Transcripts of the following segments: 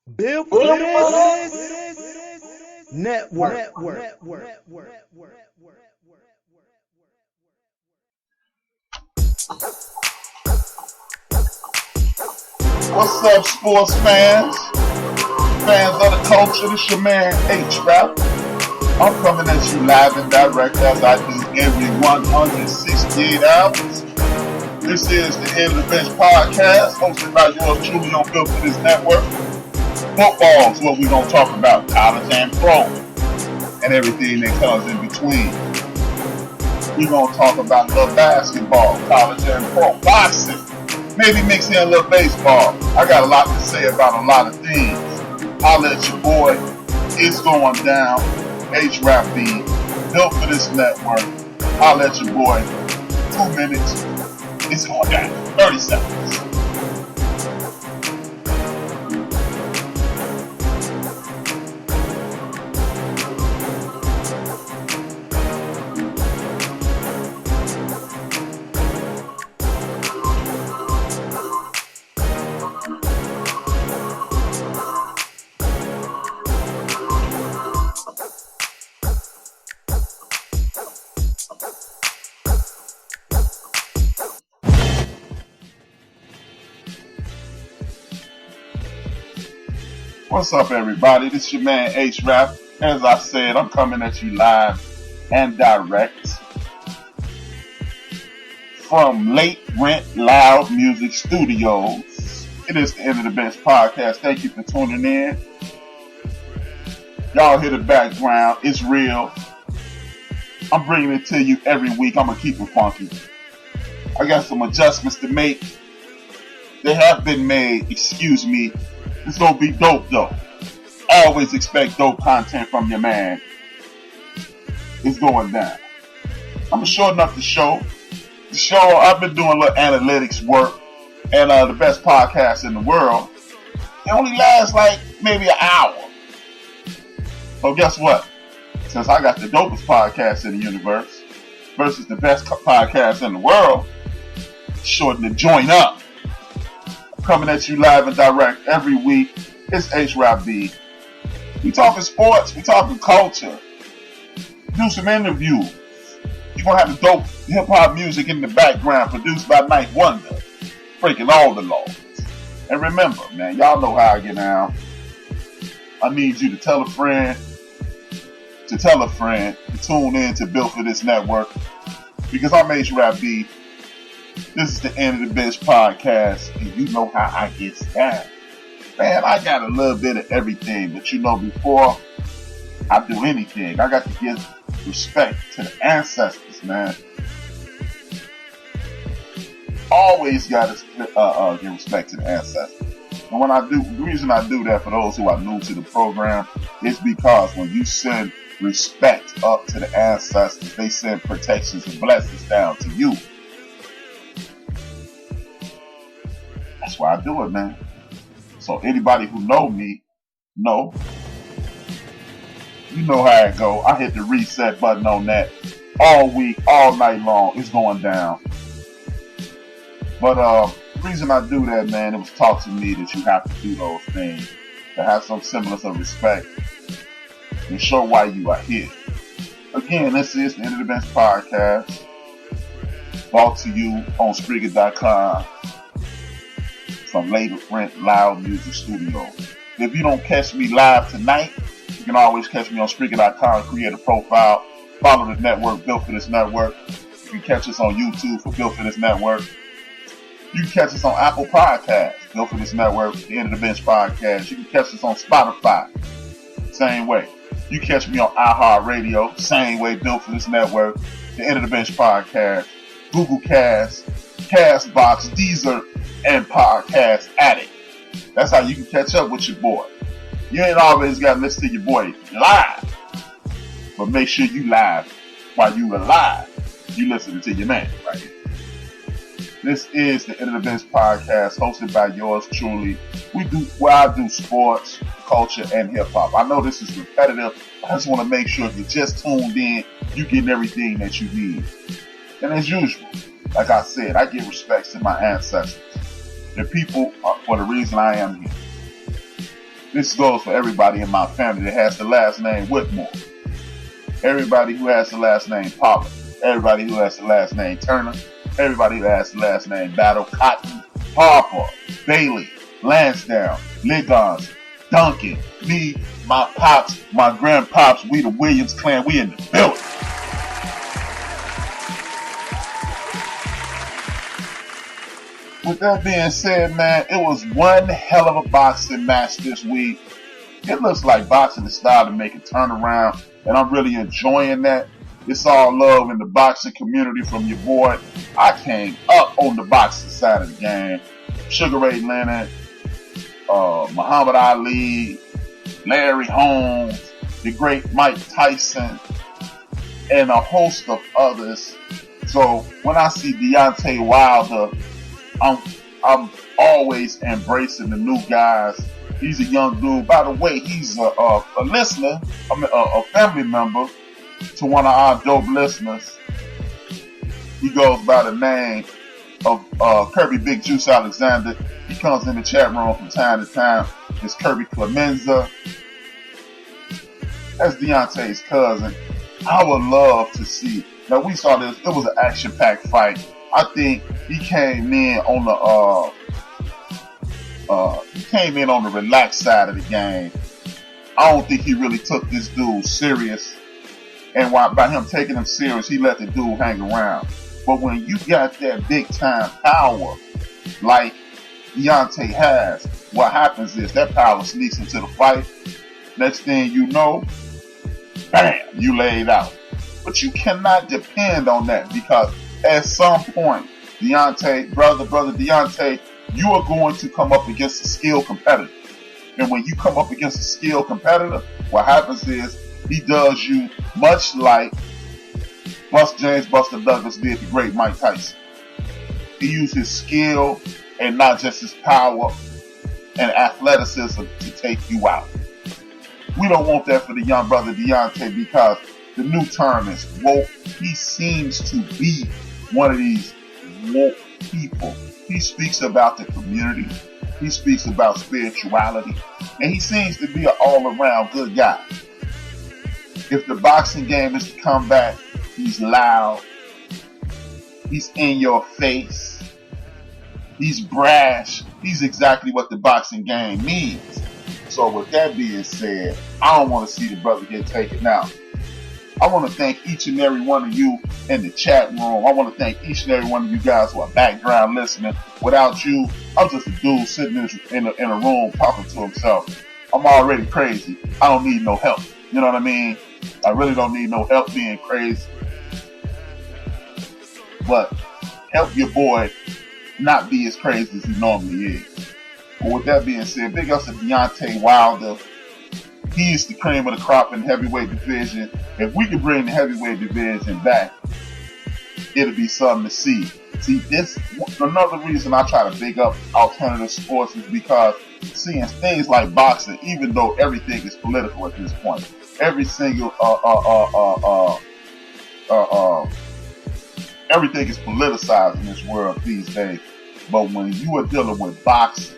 Bill for this network. What's up, sports fans? Fans of the culture, this your man HRap. I'm coming at you live and direct as I do every 168 hours. This is the End of the Bench podcast, hosted by yours truly on Built for This Network. Football is what we're going to talk about, college and pro, and everything that comes in between. We're going to talk about a little basketball, college and pro, boxing, maybe mix in a little baseball. I got a lot to say about a lot of things. I'll let your boy, it's going down, HRap B, Built for This Network. I'll let your boy, 2 minutes, it's going down, 30 seconds. What's up, everybody? This is your man HRap. As I said, I'm coming at you live and direct from Late Rent Loud Music Studios. It is the End of the Bench podcast. Thank you for tuning in. Y'all hear the background. It's real. I'm bringing it to you every week. I'm going to keep it funky. I got some adjustments to make. They have been made. Excuse me. It's going to be dope, though. Always expect dope content from your man. It's going down. I'm going to shorten up the show. The show, I've been doing a little analytics work. And the best podcast in the world. It only lasts like maybe an hour. So guess what? Since I got the dopest podcast in the universe versus the best podcast in the world, shorten the joint up. Coming at you live and direct every week. It's HRap B. We talking sports, we talking culture. Do some interviews. You're gonna have the dope hip hop music in the background produced by Night Wonder, breaking all the laws. And remember, man, y'all know how I get down. I need you to tell a friend to tune in to Built for This Network, because I'm HRap B. This is the End of the Bench podcast, and you know how I get down. Man, I got a little bit of everything, but you know, before I do anything, I got to give respect to the ancestors, man. Always got to give respect to the ancestors. And when I do, the reason I do that for those who are new to the program is because when you send respect up to the ancestors, they send protections and blessings down to you. That's why I do it, man. So anybody who know me, know. You know how it go. I hit the reset button on that all week, all night long. It's going down. But the reason I do that, man, it was taught to me that you have to do those things, to have some semblance of respect and show why you are here. Again, this is the End of the Bench podcast, brought to you on Spreaker.com. From Late Rent Loud Music Studios. If you don't catch me live tonight, you can always catch me on Spreaker.com, create a profile, follow the network, Built for This Network. You can catch us on YouTube for Built for This Network. You can catch us on Apple Podcasts, Built for This Network, the End of the Bench podcast. You can catch us on Spotify, same way. You can catch me on iHeartRadio, same way, Built for This Network, the End of the Bench podcast, Google Cast, Castbox, Deezer, and Podcast Addict. That's how you can catch up with your boy. You ain't always got to listen to your boy live, but make sure you live while you alive. You listening to your man right here. This is the End of the Bench podcast, hosted by yours truly. I do sports, culture, and hip hop. I know this is repetitive. I just want to make sure if you just tuned in, you getting everything that you need. And as usual, like I said, I give respects to my ancestors. The people for the reason I am here. This goes for everybody in my family that has the last name Whitmore. Everybody who has the last name Pollard. Everybody who has the last name Turner. Everybody who has the last name Battle, Cotton, Harper, Bailey, Lansdowne, Liggons, Duncan, me, my pops, my grandpops, we the Williams clan, we in the building. With that being said, man, it was one hell of a boxing match this week. It looks like boxing is starting to make a turnaround, and I'm really enjoying that. It's all love in the boxing community from your boy. I came up on the boxing side of the game. Sugar Ray Leonard, Muhammad Ali, Larry Holmes, the great Mike Tyson, and a host of others. So when I see Deontay Wilder, I'm always embracing the new guys. He's a young dude. By the way, he's a listener, a family member to one of our dope listeners. He goes by the name of Kirby Big Juice Alexander. He comes in the chat room from time to time. It's Kirby Clemenza. That's Deontay's cousin. I would love to see. Now we saw this. It was an action-packed fight. I think he came in on the relaxed side of the game. I don't think he really took this dude serious. And by him taking him serious, he let the dude hang around. But when you got that big time power like Deontay has, what happens is that power sneaks into the fight. Next thing you know, bam, you laid out. But you cannot depend on that, because at some point, brother Deontay, you are going to come up against a skilled competitor. And when you come up against a skilled competitor, what happens is he does you much like James Buster Douglas did the great Mike Tyson. He used his skill and not just his power and athleticism to take you out. We don't want that for the young brother Deontay, because the new term is woke. He seems to be one of these woke people. He speaks about the community. He speaks about spirituality. And he seems to be an all-around good guy. If the boxing game is to come back, he's loud. He's in your face. He's brash. He's exactly what the boxing game needs. So with that being said, I don't want to see the brother get taken out. I want to thank each and every one of you in the chat room. I want to thank each and every one of you guys who are background listening. Without you, I'm just a dude sitting in a room talking to himself. I'm already crazy. I don't need no help. You know what I mean? I really don't need no help being crazy. But help your boy not be as crazy as he normally is. But with that being said, big ups to Deontay Wilder. He is the cream of the crop in the heavyweight division. If we can bring the heavyweight division back, it'll be something to see. See, this another reason I try to big up alternative sports is because seeing things like boxing, even though everything is political at this point, every single everything is politicized in this world these days. But when you are dealing with boxing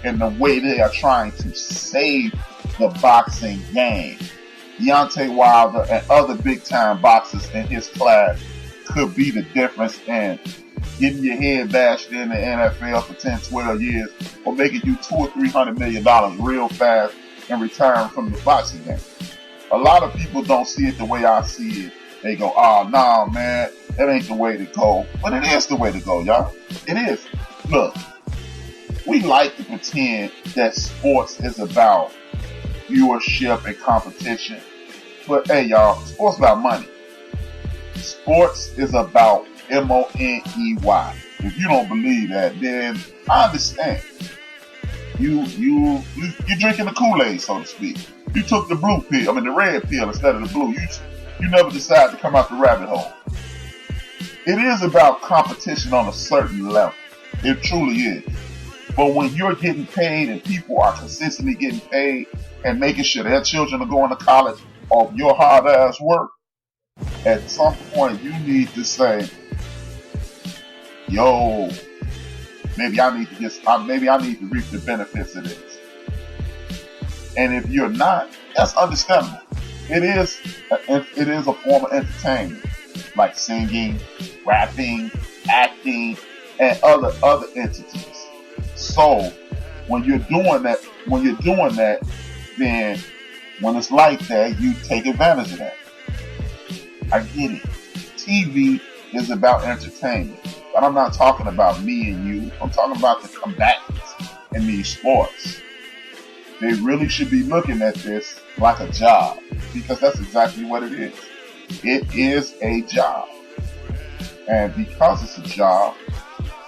and the way they are trying to save the boxing game, Deontay Wilder and other big time boxers in his class could be the difference in getting your head bashed in the NFL for 10, 12 years, or making you $200 or $300 million real fast and retiring from the boxing game. A lot of people don't see it the way I see it. They go, oh, nah, man, that ain't the way to go. But it is the way to go, y'all. It is. Look, we like to pretend that sports is about viewership and competition. But hey, y'all, sports about money. Sports is about money. If you don't believe that, then I understand. You're drinking the Kool-Aid, so to speak. You took the the red pill instead of the blue. You never decided to come out the rabbit hole. It is about competition on a certain level. It truly is. But when you're getting paid and people are consistently getting paid and making sure their children are going to college off your hard ass work, at some point you need to say, yo, maybe I need to reap the benefits of this. And if you're not, that's understandable. It is a form of entertainment, like singing, rapping, acting, and other entities. So when you're doing that, then when it's like that, you take advantage of that. I get it. TV is about entertainment, but I'm not talking about me and you. I'm talking about the combatants in these sports. They really should be looking at this like a job, because that's exactly what it is. It is a job. And because it's a job,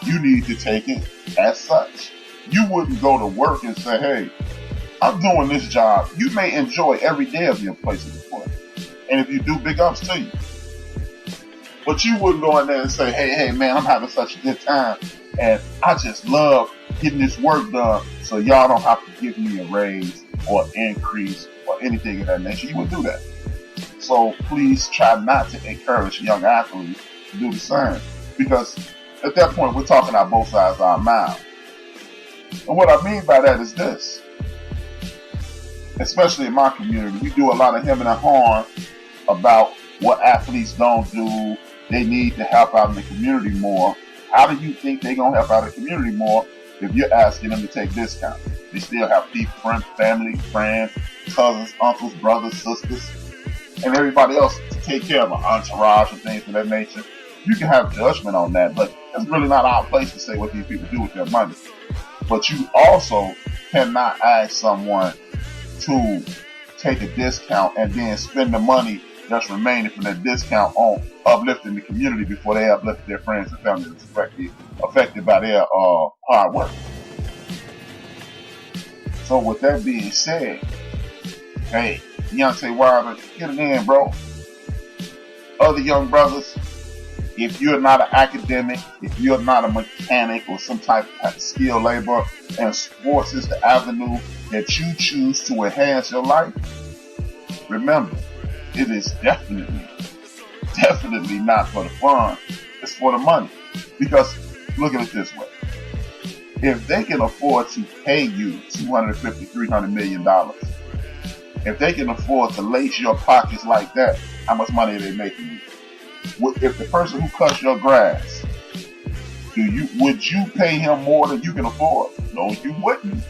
you need to take it as such. You wouldn't go to work and say, hey, I'm doing this job. You may enjoy every day of your place of employment. And if you do, big ups to you. But you wouldn't go in there and say, hey, man, I'm having such a good time. And I just love getting this work done, so y'all don't have to give me a raise or increase or anything of that nature. You would do that. So please try not to encourage young athletes to do the same, because at that point we're talking out both sides of our mouth. And what I mean by that is this: especially in my community, we do a lot of hemming and hawing about what athletes don't do. They need to help out in the community more. How do you think they're going to help out in the community more if you're asking them to take discounts? They still have people, family, friends, cousins, uncles, brothers, sisters, and everybody else to take care of, an entourage and things of that nature. You can have judgment on that, but it's really not our place to say what these people do with their money. But you also cannot ask someone to take a discount and then spend the money that's remaining from that discount on uplifting the community before they uplift their friends and family that's affected by their hard work. So with that being said, hey, Deontay Wilder, get it in, bro. Other young brothers, if you're not an academic, if you're not a mechanic or some type of skilled labor, and sports is the avenue that you choose to enhance your life, remember, it is definitely not for the fun. It's for the money. Because look at it this way: if they can afford to pay you $250, $300 million, if they can afford to lace your pockets like that, how much money are they making you? If the person who cuts your grass, would you pay him more than you can afford? No, you wouldn't.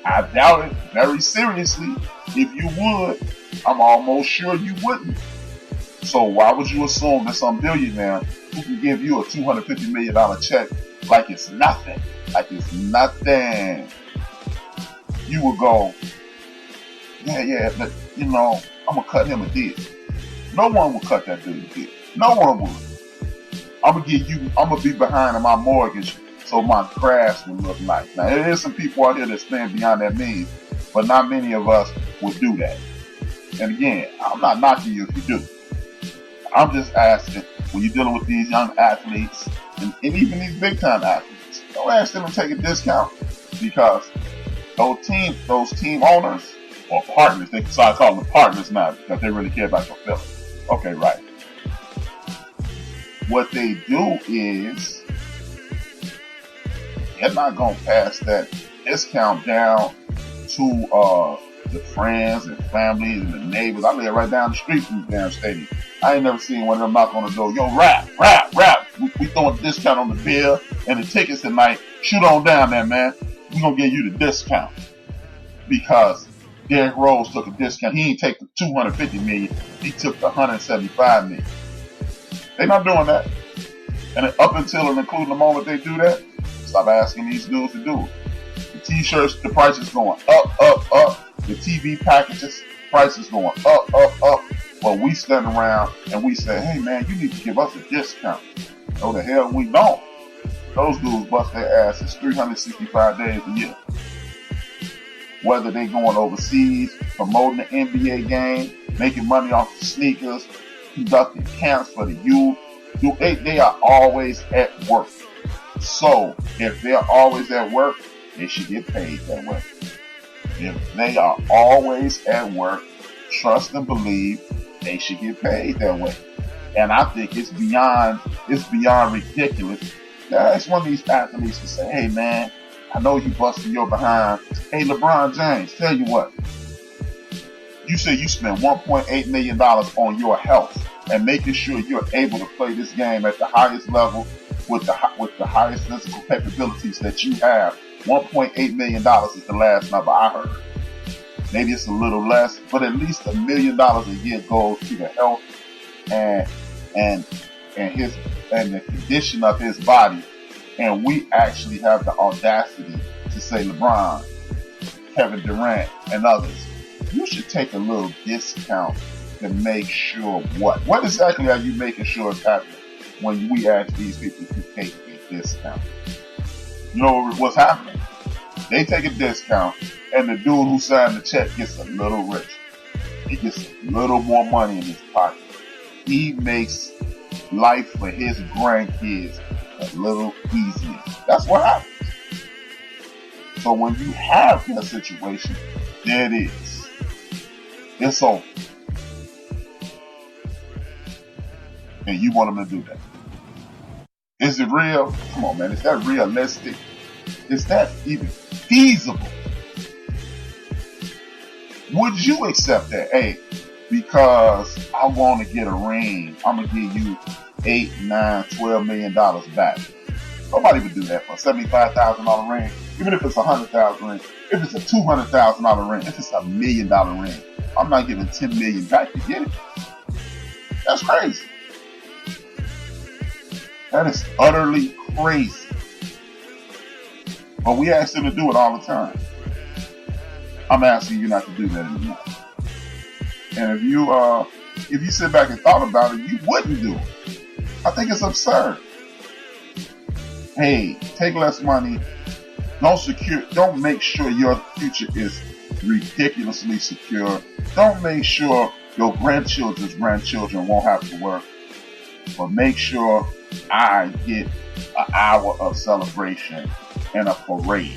I doubt it very seriously. If you would, I'm almost sure you wouldn't. So why would you assume that some billionaire who can give you a $250 million check like it's nothing? Like it's nothing. You would go, yeah, but I'm gonna cut him a deal. No one will cut that dude a deal. No one would. I'm gonna be behind on my mortgage so my grass will look nice. Now there is some people out here that stand beyond their means, but not many of us would do that. And again, I'm not knocking you if you do. I'm just asking, when you're dealing with these young athletes and even these big time athletes, don't ask them to take a discount, because those team owners or partners, they start calling them partners now because they really care about your feelings. Okay, right. What they do is they're not gonna pass that discount down to the friends and families and the neighbors. I live right down the street from the damn stadium. I ain't never seen one of them knock on the door. Yo, rap. We throwing a discount on the beer and the tickets tonight. Shoot on down there, man. We gonna give you the discount. Because Derrick Rose took a discount. He ain't take the $250 million. He took the $175 million. They not doing that. And up until and including the moment they do that, stop asking these dudes to do it. The t-shirts, the prices going up. The TV packages, prices going up. But we stand around and we say, hey man, you need to give us a discount. No, the hell we don't. Those dudes bust their asses 365 days a year. Whether they going overseas, promoting the NBA game, making money off the sneakers, conducting camps for the youth, they are always at work. So if they're always at work, they should get paid that way. If they are always at work, trust and believe, they should get paid that way. And I think it's beyond ridiculous. That's one of these athletes to say, hey man, I know you busting your behind. Hey LeBron James, tell you what, You say you spend $1.8 million on your health and making sure you're able to play this game at the highest level with the highest physical capabilities that you have. $1.8 million is the last number I heard. Maybe it's a little less, but at least $1 million a year goes to the health and the condition of his body. And we actually have the audacity to say, LeBron, Kevin Durant, and others, you should take a little discount to make sure what exactly are you making sure is happening when we ask these people to take a discount? You know what's happening? They take a discount, and the dude who signed the check gets a little rich. He gets a little more money in his pocket. He makes life for his grandkids a little easier. That's what happens. So when you have that situation, there it is. It's over. And you want them to do that. Is it real? Come on, man. Is that realistic? Is that even feasible? Would you accept that? Hey, because I want to get a ring, I'm going to give you $8, $9, $12 million back. Nobody would do that for a $75,000 ring. Even if it's a $100,000 ring. If it's a $200,000 ring. If it's $1 million ring. I'm not giving $10 million back to get it. That's crazy. That is utterly crazy. But we ask them to do it all the time. I'm asking you not to do that anymore. And if you sit back and thought about it, you wouldn't do it. I think it's absurd. Hey, take less money. Don't make sure your future is ridiculously secure. Don't make sure your grandchildren's grandchildren won't have to work. But make sure I get an hour of celebration and a parade.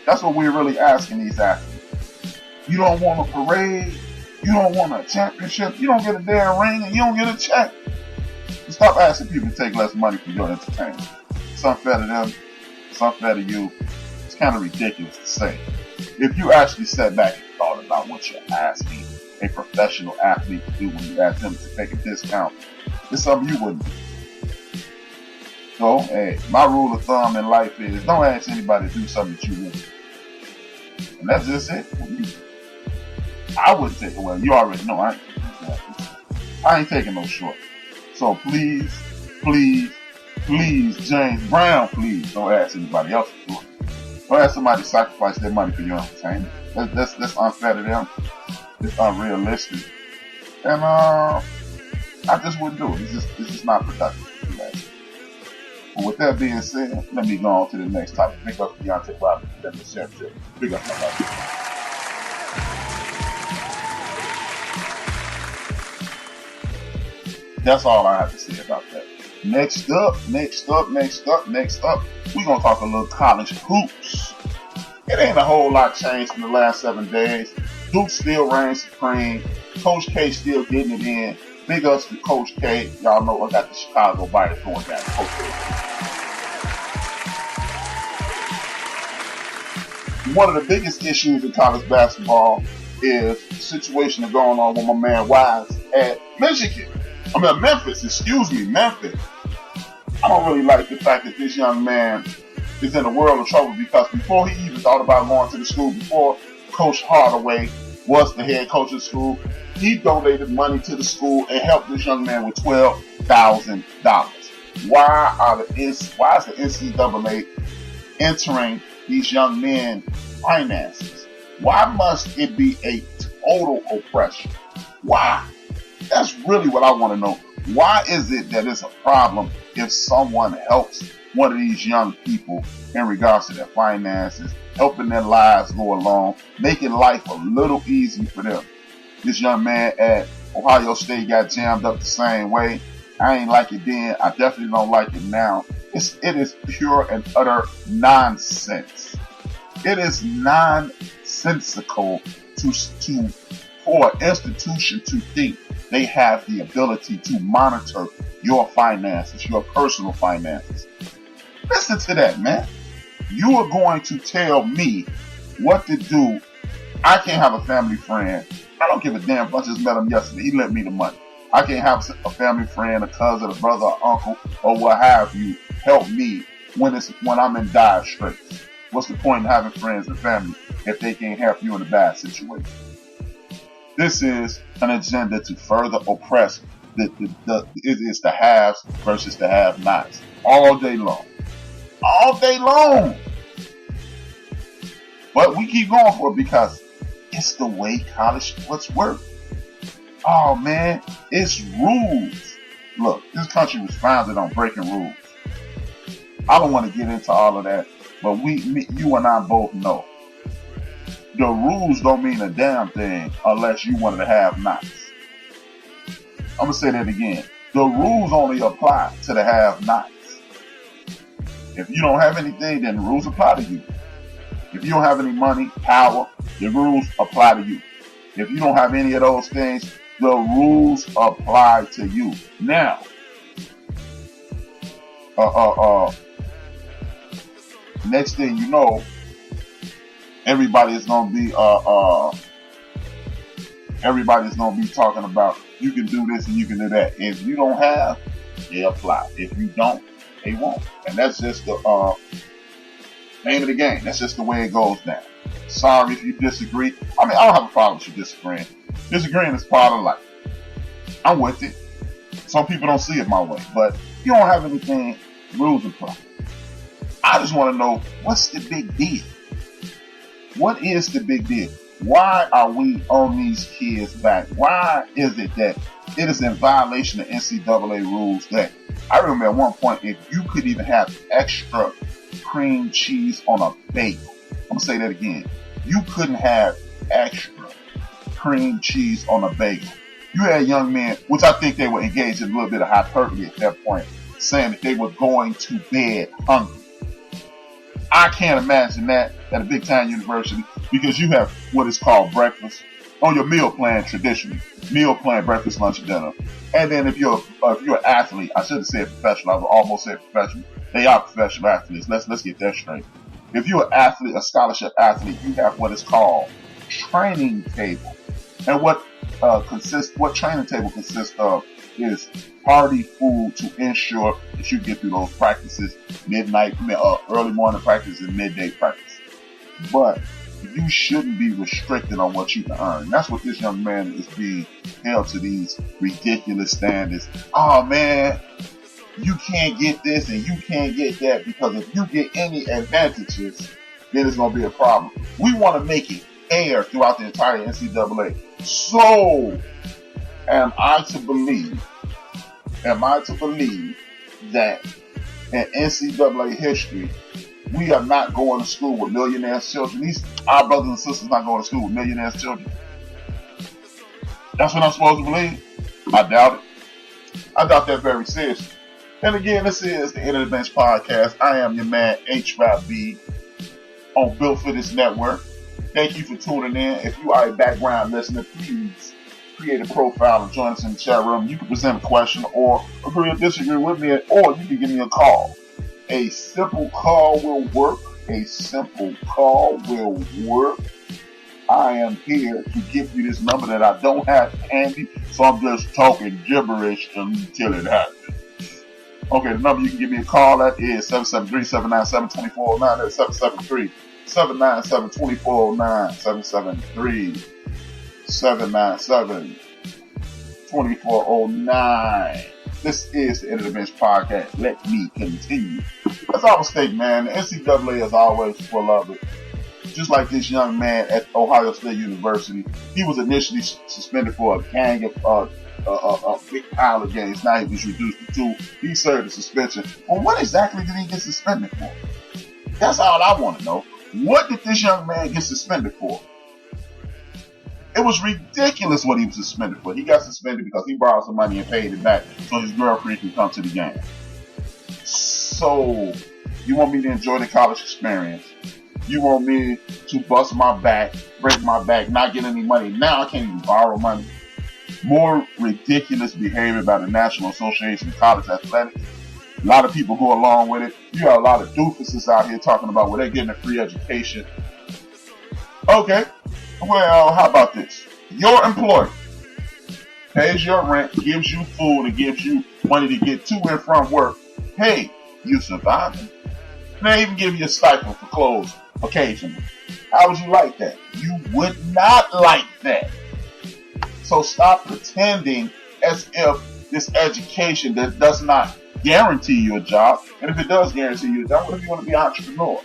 That's what we're really asking these athletes. You don't want a parade. You don't want a championship. You don't get a damn ring and you don't get a check. Stop asking people to take less money for your entertainment. It's unfair to them. It's unfair to you. It's kind of ridiculous to say. If you actually sat back and thought about what you're asking a professional athlete to do when you ask them to take a discount, it's something you wouldn't do. So, hey, my rule of thumb in life is don't ask anybody to do something that you wouldn't. And that's just it. I wouldn't take it. Well, you already know I ain't taking no short. So please, James Brown, please don't ask anybody else to do it. Don't ask somebody to sacrifice their money for your entertainment. That's unfair to them. It's unrealistic. And I just wouldn't do it. It's just not productive. But with that being said, let me go on to the next topic. Big up Deontay Robinson, then the Chef. Big up my buddy. That's all I have to say about that. Next up, we're going to talk a little college hoops. It ain't a whole lot changed in the last 7 days. Duke still reigns supreme. Coach K still getting it in. Big ups to Coach K. Y'all know I got the Chicago Bite going down. Coach K. One of the biggest issues in college basketball is the situation that's going on with my man Wise at Memphis. Memphis. I don't really like the fact that this young man is in a world of trouble because before he even thought about going to the school, before Coach Hardaway was the head coach of the school, he donated money to the school and helped this young man with $12,000. Why is the NCAA entering these young men's finances? Why must it be a total oppression? Why? That's really what I want to know. Why is it that it's a problem if someone helps one of these young people in regards to their finances, helping their lives go along, making life a little easy for them? This young man at Ohio State got jammed up the same way. I ain't like it then. I definitely don't like it now. It is pure and utter nonsense. It is nonsensical for an institution to think they have the ability to monitor your finances, your personal finances. Listen to that, man. You are going to tell me what to do. I can't have a family friend. I don't give a damn if I just met him yesterday. He lent me the money. I can't have a family friend, a cousin, a brother, or uncle, or what have you help me when I'm in dire straits. What's the point in having friends and family if they can't help you in a bad situation? This is an agenda to further oppress it is the haves versus the have-nots all day long. All day long. But we keep going for it because it's the way college sports work. Oh man, it's rules. Look, this country was founded on breaking rules. I don't want to get into all of that, but you and I both know the rules don't mean a damn thing unless you one of the have-nots. I'm gonna say that again. The rules only apply to the have-nots. If you don't have anything, then the rules apply to you. If you don't have any money, power, the rules apply to you. If you don't have any of those things, the rules apply to you. Now, next thing you know, everybody's gonna be talking about you can do this and you can do that. If you don't have, they apply. If you don't, they won't. And that's just the name of the game. That's just the way it goes down. Sorry if you disagree. I mean, I don't have a problem with you disagreeing. Disagreeing is part of life. I'm with it. Some people don't see it my way, but you don't have anything, rules apply. I just want to know, what's the big deal? What is the big deal? Why are we on these kids' back? Why is it that it is in violation of NCAA rules that I remember at one point, if you could even have extra cream cheese on a bagel, I'm going to say that again. You couldn't have extra cream cheese on a bagel. You had young men, which I think they were engaged in a little bit of hyperbole at that point, saying that they were going to bed hungry. I can't imagine that at a big time university because you have what is called breakfast on your meal plan traditionally. Meal plan, breakfast, lunch, and dinner. And then if you're an athlete, I should have said professional, I would almost say professional. They are professional athletes. Let's get that straight. If you're an athlete, a scholarship athlete, you have what is called training table. And what training table consists of is hearty food to ensure that you get through those practices, midnight, early morning practice and midday practice. But you shouldn't be restricted on what you can earn. That's what this young man is being held to, these ridiculous standards. Oh man, you can't get this and you can't get that, because if you get any advantages, then it's going to be a problem. We want to make it fair throughout the entire NCAA. So, am I to believe that in NCAA history, we are not going to school with millionaires' children? Our brothers and sisters not going to school with millionaires' children. That's what I'm supposed to believe? I doubt it. I doubt that very seriously. And again, this is the End of the Bench podcast. I am your man, HRap on Built for This Network. Thank you for tuning in. If you are a background listener, please create a profile and join us in the chat room. You can present a question or agree or disagree with me, or you can give me a call. A simple call will work. I am here to give you this number that I don't have handy, so I'm just talking gibberish until it happens. Okay, the number you can give me a call at is 773-797-2409. That's 773-797-2409. 773-797-2409. This is the End of the Bench podcast. Let me continue. As I was stating, man, the NCAA is always full of it. Just like this young man at Ohio State University, he was initially suspended for a gang of a big pile of games. Now he was reduced to 2. He served a suspension. Well, what exactly did he get suspended for? That's all I want to know. What did this young man get suspended for? It was ridiculous what he was suspended for. He got suspended because he borrowed some money and paid it back so his girlfriend could come to the game. So, you want me to enjoy the college experience? You want me to bust my back, break my back, not get any money? Now I can't even borrow money. More ridiculous behavior by the National Association of College Athletics. A lot of people go along with it. You got a lot of doofuses out here talking about where they're getting a free education. Okay, well, how about this? Your employer pays your rent, gives you food, and gives you money to get to and from work. Hey, you surviving. And they even give you a stipend for clothes occasionally. How would you like that? You would not like that. So stop pretending as if this education that does not guarantee you a job, and if it does guarantee you a job, what if you want to be an entrepreneur?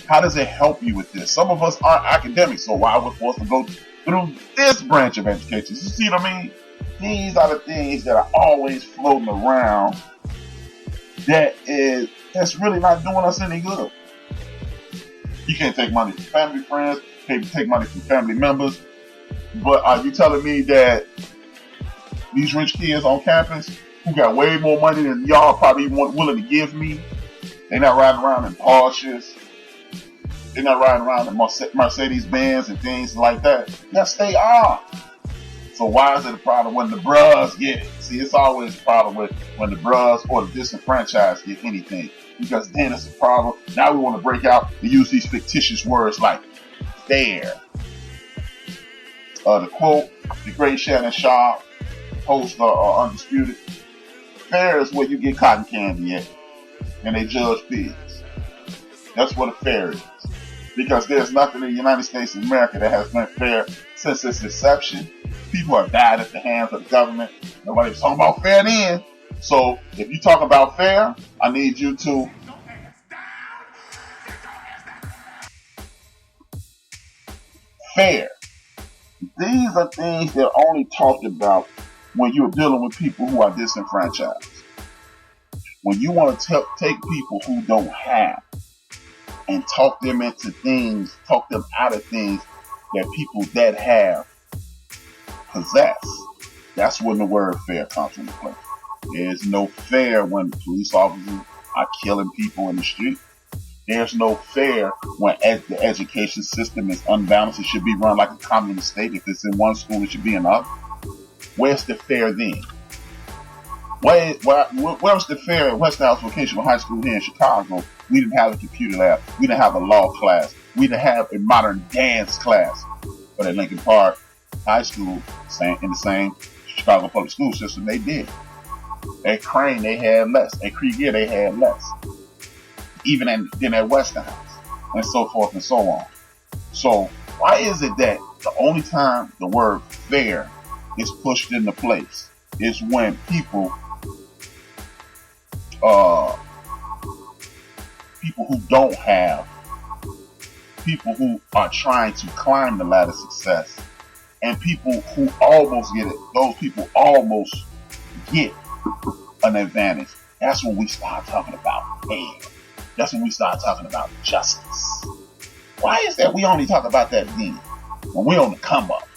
How does it help you with this? Some of us aren't academics, so why we're forced to go through this branch of education? You see what I mean? These are the things that are always floating around that's really not doing us any good. You can't take money from family friends, can't take money from family members, but are you telling me that these rich kids on campus who got way more money than y'all probably willing to give me, they're not riding around in Porsches, they're not riding around in Mercedes Benz and things like that? Yes, they are. So why is it a problem when the bros get it? See, it's always a problem when the bros or the disenfranchised get anything, because then it's a problem. Now we want to break out and use these fictitious words like fair. To quote the great Shannon Sharp, host of Undisputed, fair is where you get cotton candy at, and they judge pigs. That's what a fair is. Because there's nothing in the United States of America that has been fair since its inception. People have died at the hands of the government. Nobody was talking about fair then. So if you talk about fair, I need you to fair. These are things that are only talked about when you're dealing with people who are disenfranchised. When you want to take people who don't have and talk them into things, talk them out of things that people that have possess, that's when the word fair comes into play. There's no fair when police officers are killing people in the street. There's no fair when the education system is unbalanced. It should be run like a communist state. If it's in one school, it should be in another. Where's the fair then? Where's the fair at Westinghouse Vocational High School here in Chicago? We didn't have a computer lab. We didn't have a law class. We didn't have a modern dance class. But at Lincoln Park High School, in the same Chicago public school system, they did. At Crane, they had less. At Krieger, they had less. Even at Westinghouse, and so forth and so on. So why is it that the only time the word fair is pushed into place is when people who don't have, people who are trying to climb the ladder of success, and people who almost get it, those people almost get an advantage. That's when we start talking about fair. That's when we start talking about justice. Why is that we only talk about that then? When we're on the come up,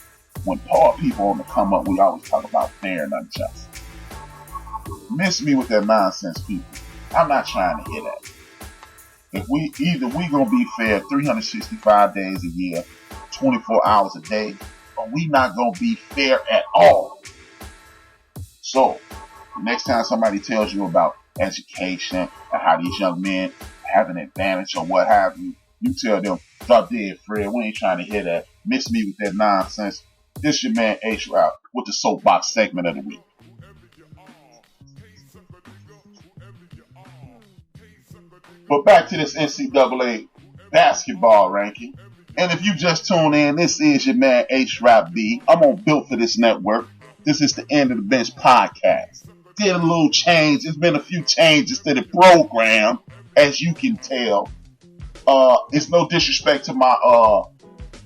when poor people on the come up, we always talk about fair and unjust. Miss me with that nonsense, people. I'm not trying to hear that. If we gonna be fair 365 days a year, 24 hours a day, or we not gonna be fair at all. So, the next time somebody tells you about education and how these young men have an advantage or what have you, you tell them, drop dead, Fred. We ain't trying to hear that. Miss me with that nonsense. This your man HRap with the soapbox segment of the week. But back to this NCAA basketball ranking. And if you just tune in, this is your man HRap B. I'm on Built for This Network. This is the End of the Bench podcast. Did a little change. There's been a few changes to the program, as you can tell. It's no disrespect to my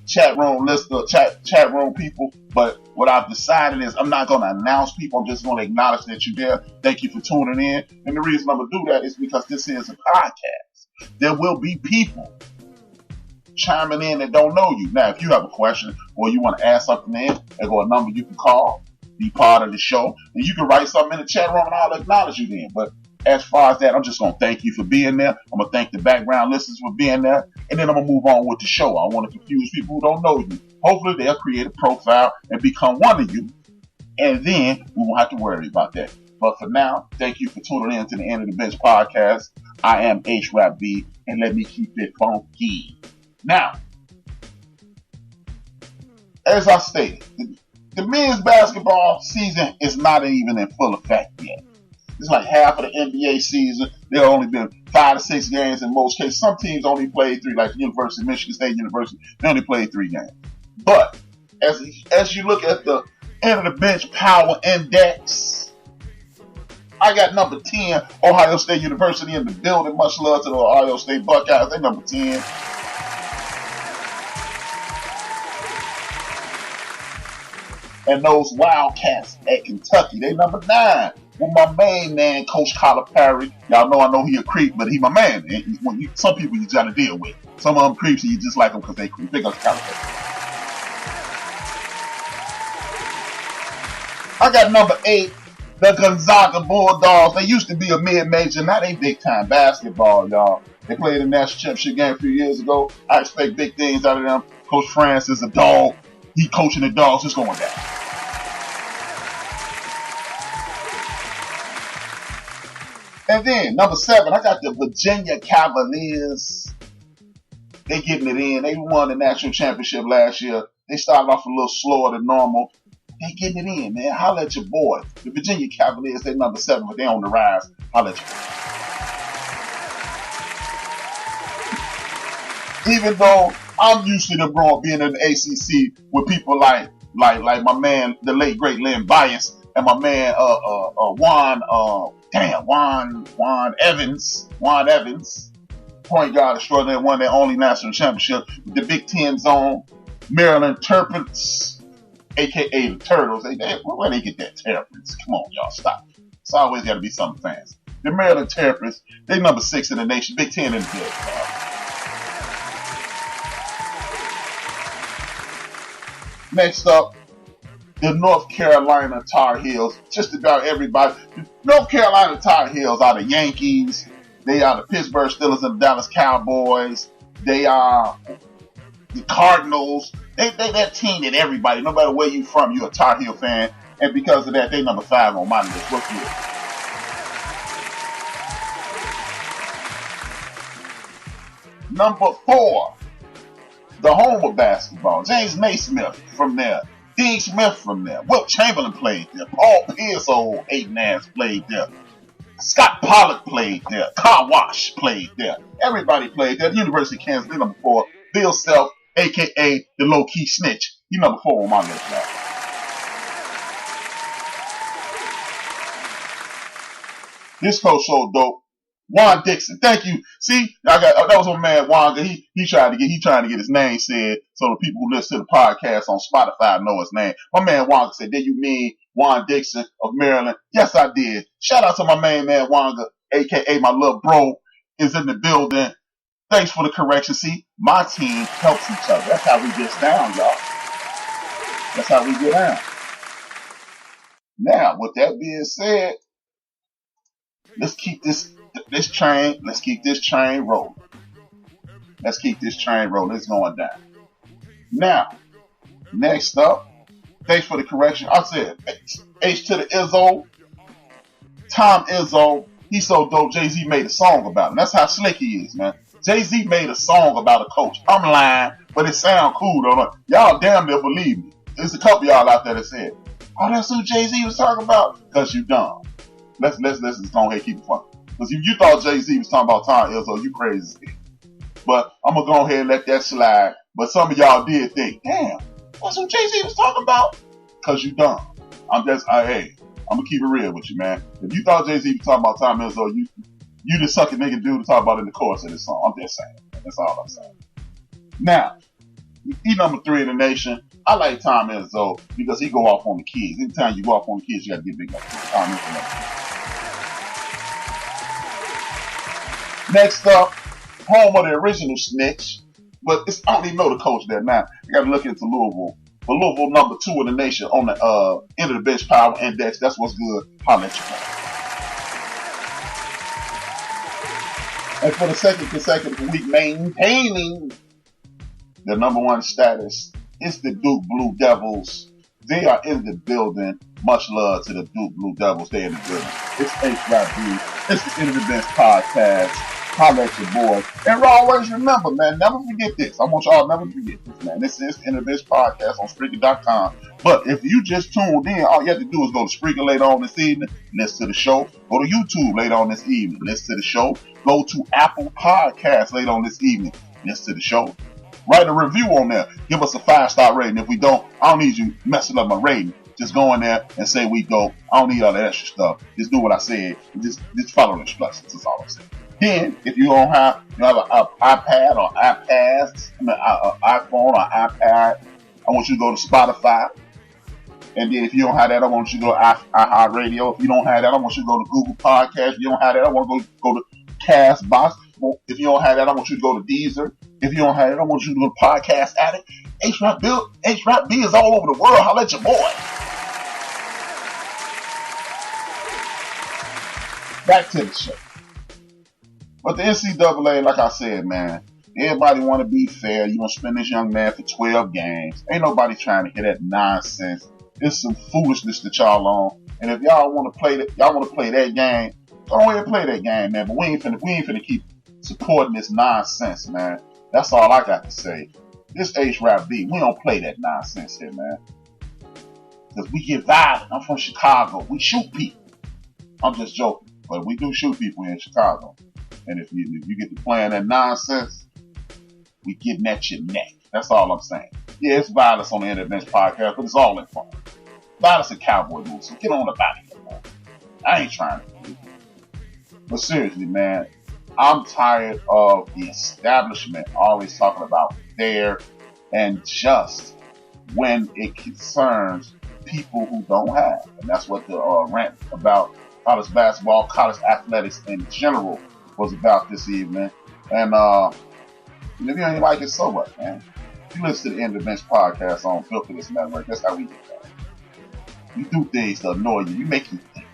chat room chat room people, but what I've decided is I'm not going to announce people. I'm just going to acknowledge that you're there. Thank you for tuning in. And the reason I'm going to do that is because this is a podcast. There will be people chiming in that don't know you. Now, if you have a question or you want to ask something in, there's a number you can call, be part of the show, and you can write something in the chat room and I'll acknowledge you then. But as far as that, I'm just going to thank you for being there. I'm going to thank the background listeners for being there. And then I'm going to move on with the show. I want to confuse people who don't know you. Hopefully they'll create a profile and become one of you. And then we won't have to worry about that. But for now, thank you for tuning in to the End of the Bench podcast. I am HRap B, and let me keep it funky. Now, as I stated, the men's basketball season is not even in full effect yet. It's like half of the NBA season. There have only been 5 to 6 games in most cases. Some teams only played 3, like the University of Michigan State University. They only played 3 games. But as you look at the end of the bench power index, I got number 10, Ohio State University in the building. Much love to the Ohio State Buckeyes. They number 10. And those Wildcats at Kentucky, they number 9. With my main man, Coach Calipari. Y'all know I know he a creep, but he my man. And some people you gotta deal with. Some of them creeps and you just like them because they creep. Big up Calipari. I got number 8, the Gonzaga Bulldogs. They used to be a mid-major, now they big-time basketball, y'all. They played a national championship game a few years ago. I expect big things out of them. Coach France is a dog. He coaching the dogs. It's going down. And then, number 7, I got the Virginia Cavaliers. They getting it in. They won the national championship last year. They started off a little slower than normal. They getting it in, man. Holla at your boy. The Virginia Cavaliers, they number 7, but they on the rise. Holla at your boy. Even though I'm used to them being in the ACC with people like my man, the late great Len Bias, and my man Juan Evans, point guard extraordinary, won their only national championship with the Big Ten zone. Maryland Terrapins, aka the Turtles. Where they get that Terrapins? Come on, y'all, stop. It's always got to be something fancy. The Maryland Terrapins, they number 6 in the nation. Big Ten in the building. Next up, the North Carolina Tar Heels. Just about everybody. The North Carolina Tar Heels are the Yankees. They are the Pittsburgh Steelers and the Dallas Cowboys. They are the Cardinals. They that team that everybody, no matter where you from, you're a Tar Heel fan. And because of that, they number 5 on my list. What's good? Number 4, the home of basketball. James Naismith from there. Dean Smith from there. Wilt Chamberlain played there. Paul Pierce, old 8-9 played there. Scott Pollock played there. Car Wash played there. Everybody played there. The University of Kansas, number 4. Bill Self, a.k.a. the low-key snitch. He number 4 on my list now. This coach so dope. Juan Dixon, thank you. See, that was my man Juan. He trying to get his name said so the people who listen to the podcast on Spotify know his name. My man Juan said, "Did you mean Juan Dixon of Maryland?" Yes, I did. Shout out to my main man Juan, aka my little bro, is in the building. Thanks for the correction. See, my team helps each other. That's how we get down, y'all. That's how we get down. Now, with that being said, let's keep this train rolling. It's going down. Now, next up, thanks for the correction. I said H to the Izzo. Tom Izzo. He's so dope. Jay-Z made a song about him. That's how slick he is, man. Jay-Z made a song about a coach. I'm lying, but it sound cool though. Y'all damn near believe me. There's a couple y'all out there that said, "Oh, that's who Jay-Z was talking about." Cause you dumb. Let's just go ahead and keep it fun. Because if you thought Jay-Z was talking about Tom Izzo, you crazy. But I'm going to go ahead and let that slide. But some of y'all did think, damn, that's what Jay-Z was talking about? Because you dumb. I'm going to keep it real with you, man. If you thought Jay-Z was talking about Tom Izzo, you the sucker nigga dude to talk about in the chorus of this song. I'm just saying. That's all I'm saying. Now, he number 3 in the nation. I like Tom Izzo because he go off on the kids. Anytime you go off on the kids, you got to get big up. Tom Izzo. Next up, home of the original snitch, but I don't even know the coach there now. You got to look into Louisville. But Louisville number 2 in the nation on the end of the bench power index. That's what's good. Holla at you. And for the second consecutive week, maintaining the number 1 status, it's the Duke Blue Devils. They are in the building. Much love to the Duke Blue Devils. They're in the building. It's HRap. It's the End of the Bench podcast. Holla at your boy. And always remember, man, never forget this. I want y'all to never forget this, man. This is the End of This Podcast on Spreaker.com. But if you just tuned in, all you have to do is go to Spreaker later on this evening, listen to the show. Go to YouTube later on this evening, listen to the show. Go to Apple Podcasts later on this evening, listen to the show. Write a review on there. Give us a 5-star rating. If we don't, I don't need you messing up my rating. Just go in there and say we go. I don't need all that extra stuff. Just do what I said. Just follow the instructions. That's all I'm saying. Then, if you don't have, an iPad or iPads, an iPhone or iPad, I want you to go to Spotify. And then if you don't have that, I want you to go to iHeartRadio. If you don't have that, I want you to go to Google Podcasts. If you don't have that, I want you to go to Castbox. If you don't have that, I want you to go to Deezer. If you don't have it, I want you to go to Podcast Addict. HRap B is all over the world. Holla at your boy. Back to the show. But the NCAA, like I said, man, everybody want to be fair. You want to spend this young man for 12 games. Ain't nobody trying to hear that nonsense. It's some foolishness that y'all on. And if y'all want to play that game, go ahead and play that game, man. But we ain't finna keep supporting this nonsense, man. That's all I got to say. This HRap B, we don't play that nonsense here, man. Because we get violent. I'm from Chicago. We shoot people. I'm just joking. But we do shoot people in Chicago. And if you get to playing that nonsense, we getting at your neck. That's all I'm saying. Yeah, it's violence on the End of This Podcast, but it's all in fun. Violence and cowboy moves. So get on about it, man. I ain't trying to do it. But seriously, man, I'm tired of the establishment always talking about fair and just when it concerns people who don't have. And that's what the rant about college basketball, college athletics in general was about this evening. And if you ain't like it, so what, man? You listen to the End of Bench Podcast on Filthiness Network. That's how we do that. We do things to annoy you. We make you think.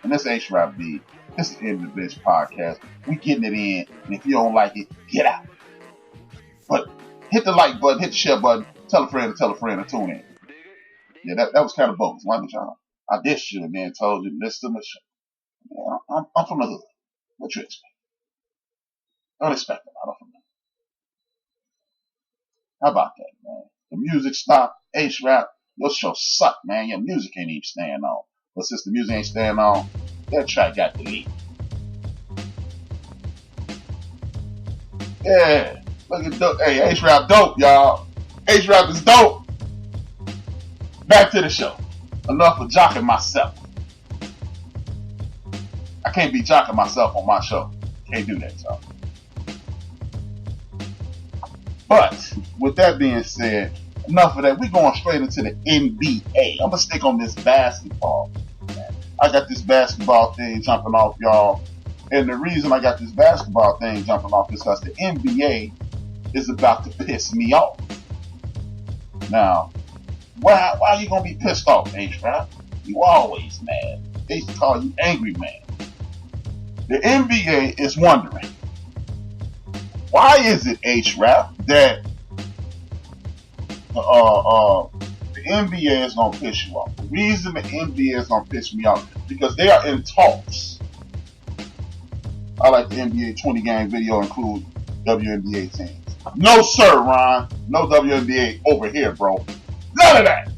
And this HRap B. This is the End of the Bench Podcast. We getting it in, and if you don't like it, get out. But hit the like button, hit the share button, tell a friend to tune in. Yeah, that was kind of bogus, wasn't it, y'all? I dissed you and then told you to listen to my show. Yeah, I'm from the hood. What you expect? Don't expect a lot from me. How about that, man? The music stopped. HRap, your show sucked, man. Your music ain't even staying on. But since the music ain't staying on, that track got deleted. Yeah, look at dope. Hey, HRap dope, y'all. HRap is dope. Back to the show. Enough of jocking myself. I can't be jocking myself on my show. Can't do that, y'all. But with that being said, enough of that. We're going straight into the NBA. I'm gonna stick on this basketball. I got this basketball thing jumping off, y'all. And the reason I got this basketball thing jumping off is because the NBA is about to piss me off. Now, why are you going to be pissed off, HRap? You always mad. They used to call you Angry Man. The NBA is wondering, why is it, HRap, that the NBA is going to piss you off? The reason the NBA is going to piss me off because they are in talks. I like the NBA 20-game video include WNBA teams. No, sir, Ron. No WNBA over here, bro. None of that.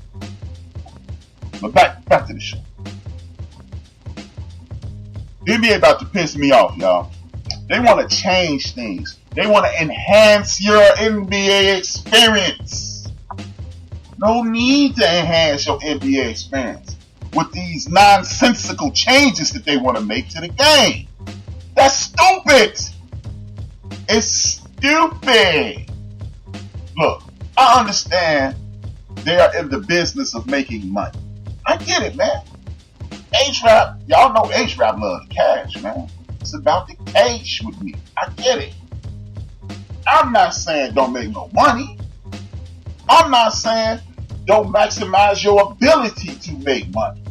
But back to the show. The NBA about to piss me off, y'all. They want to change things. They want to enhance your NBA experience. No need to enhance your NBA experience with these nonsensical changes that they want to make to the game. That's stupid. It's stupid. Look, I understand they are in the business of making money. I get it, man. HRap, y'all know HRap loves cash, man. It's about the cash with me. I get it. I'm not saying don't make no money. I'm not saying don't maximize your ability to make money.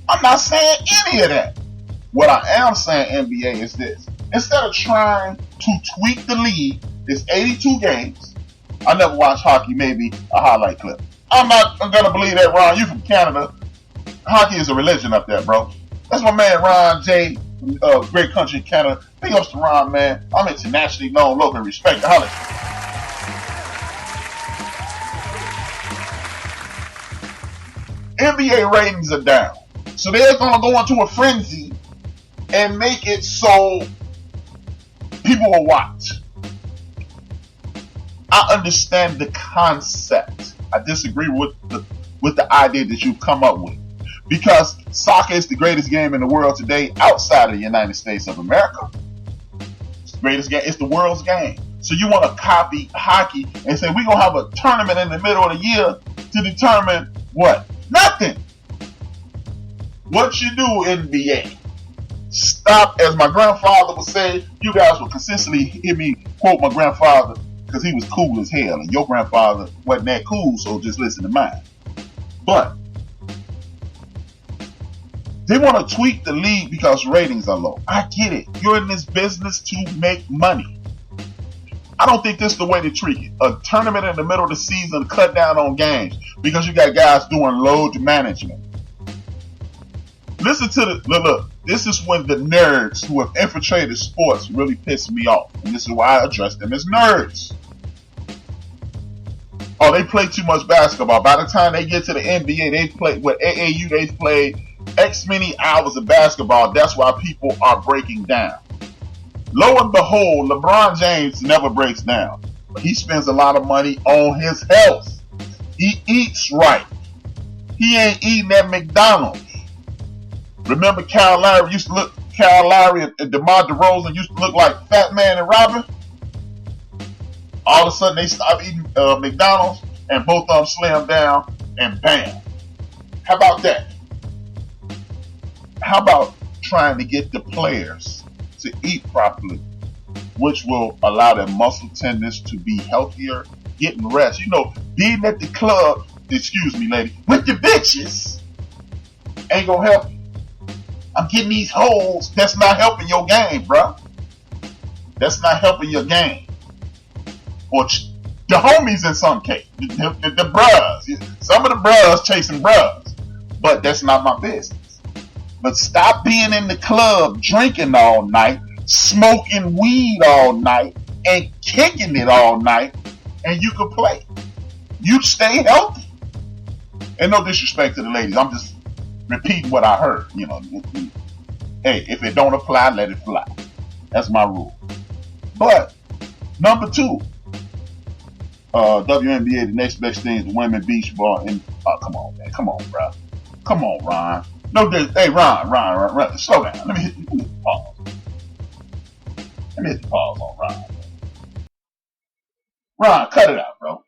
I'm not saying any of that. What I am saying, NBA, is this. Instead of trying to tweak the league, it's 82 games. I never watched hockey, maybe a highlight clip. I'm going to believe that, Ron. You from Canada. Hockey is a religion up there, bro. That's my man, Ron J. great country Canada. Big ups to Ron, man. I'm internationally known, loved, and respected. Holla. NBA ratings are down. So they're going to go into a frenzy and make it so people will watch. I understand the concept. I disagree with the idea that you've come up with. Because soccer is the greatest game in the world today outside of the United States of America. It's the greatest game. It's the world's game. So you want to copy hockey and say we're going to have a tournament in the middle of the year to determine what? Nothing. What you do, NBA? Stop, as my grandfather would say. You guys will consistently hear me quote my grandfather because he was cool as hell, and your grandfather wasn't that cool, so just listen to mine. But they want to tweak the league because ratings are low. I get it. You're in this business to make money. I don't think this is the way to treat it. A tournament in the middle of the season, cut down on games because you got guys doing load management. Listen to look. This is when the nerds who have infiltrated sports really piss me off, and this is why I address them as nerds. Oh, they play too much basketball. By the time they get to the NBA, they play with AAU. They've played X many hours of basketball. That's why people are breaking down. Lo and behold, LeBron James never breaks down. But he spends a lot of money on his health. He eats right. He ain't eating at McDonald's. Remember Kyle Lowry and DeMar DeRozan used to look like Fat Man and Robin? All of a sudden they stopped eating McDonald's and both of them slimmed down and bam. How about that? How about trying to get the players to eat properly, which will allow their muscle tendons to be healthier, getting rest. You know, being at the club, excuse me, lady, with the bitches ain't gonna help you. I'm getting these holes. That's not helping your game, bro. That's not helping your game. Or the homies in some case, the bros. Some of the bros chasing bros, but that's not my business. But stop being in the club drinking all night, smoking weed all night, and kicking it all night, and you can play. You stay healthy. And no disrespect to the ladies, I'm just repeating what I heard. You know, hey, if it don't apply, let it fly. That's my rule. But number 2, WNBA, the next best thing is the women beach ball. And come on, man, come on, bro, come on, Ron. No, hey, Ron, slow down. Let me hit the pause. Let me hit the pause on Ron. Ron, cut it out, bro.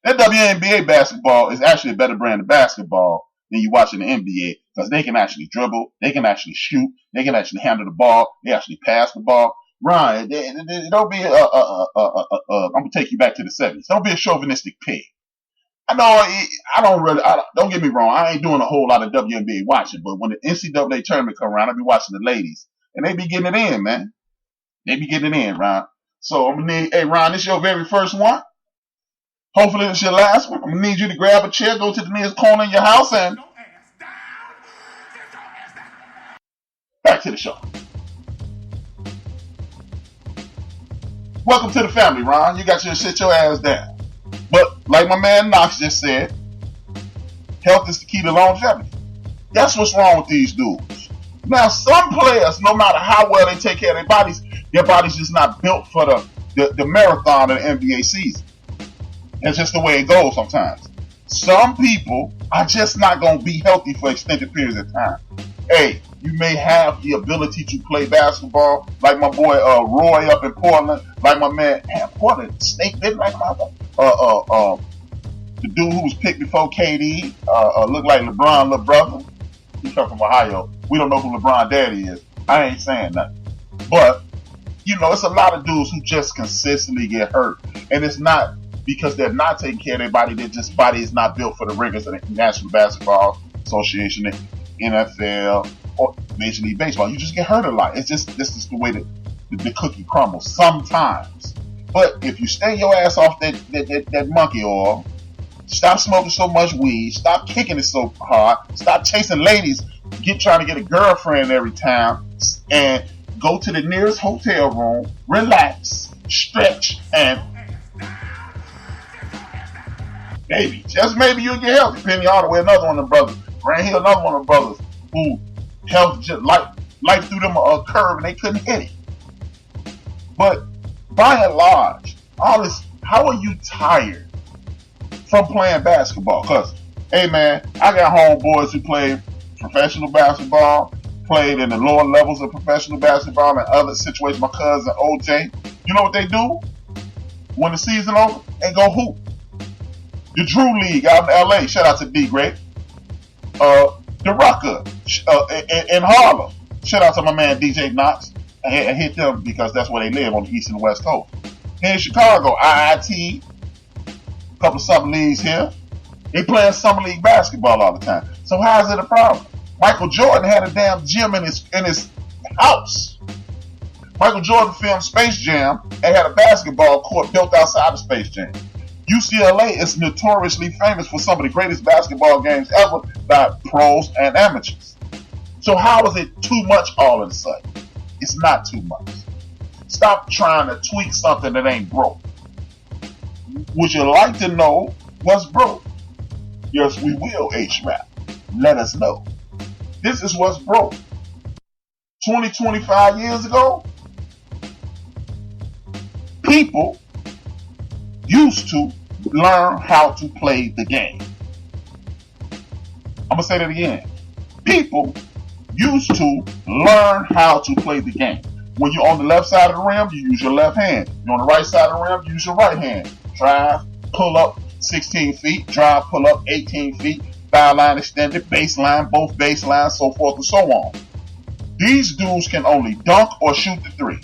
That WNBA basketball is actually a better brand of basketball than you watching the NBA because they can actually dribble, they can actually shoot, they can actually handle the ball, they actually pass the ball. Ron, don't be I'm gonna take you back to the 70s. Don't be a chauvinistic pig. I know don't get me wrong, I ain't doing a whole lot of WNBA watching, but when the NCAA tournament come around, I be watching the ladies, and they be getting it in, man. They be getting it in, Ron. So I'm gonna need, hey Ron, this your very first one. Hopefully it's your last one. I'm gonna need you to grab a chair, go to the nearest corner in your house, and back to the show. Welcome to the family, Ron. You got to sit your ass down. But like my man Knox just said, health is the key to longevity. That's what's wrong with these dudes. Now, some players, no matter how well they take care of their body's just not built for the marathon of the NBA season. That's just the way it goes sometimes. Some people are just not going to be healthy for extended periods of time. Hey, you may have the ability to play basketball, like my boy Roy up in Portland, like my man Portland, Snake bit like my the dude who was picked before KD, looked like LeBron, little brother. He come from Ohio. We don't know who LeBron daddy is. I ain't saying nothing. But, you know, it's a lot of dudes who just consistently get hurt. And it's not because they're not taking care of their body, their just body is not built for the rigors of the National Basketball Association, the NFL, or Major League Baseball. You just get hurt a lot. It's just, this is the way that the cookie crumbles sometimes. But if you stay your ass off that monkey oil, stop smoking so much weed, stop kicking it so hard, stop chasing ladies trying to get a girlfriend every time and go to the nearest hotel room, relax, stretch, and maybe, just maybe you'll get healthy. Penny Hardaway, another one of the brothers. Grant Hill, another one of the brothers who health just life threw them a curve and they couldn't hit it. But by and large, all this, how are you tired from playing basketball? Because, hey man, I got homeboys who play professional basketball, played in the lower levels of professional basketball and other situations. My cousin OJ, you know what they do when the season over? They go hoop. The Drew League out in LA, shout out to D Great. The Rucker in Harlem, shout out to my man DJ Knox. I hit them because that's where they live, on the east and west coast. Here in Chicago, IIT, a couple of summer leagues here. They playing summer league basketball all the time. So how is it a problem? Michael Jordan had a damn gym in his house. Michael Jordan filmed Space Jam and had a basketball court built outside of Space Jam. UCLA is notoriously famous for some of the greatest basketball games ever by pros and amateurs. So how is it too much all of a sudden? It's not too much. Stop trying to tweak something that ain't broke. Would you like to know what's broke? Yes, we will, HRap. Let us know. This is what's broke. 25 years ago, people used to learn how to play the game. I'm going to say that again. People used to learn how to play the game. When you're on the left side of the rim, you use your left hand. You're on the right side of the rim, use your right hand. Drive, pull up 16 feet, drive, pull up 18 feet, foul line extended, baseline, both baselines, so forth and so on. These dudes can only dunk or shoot the three.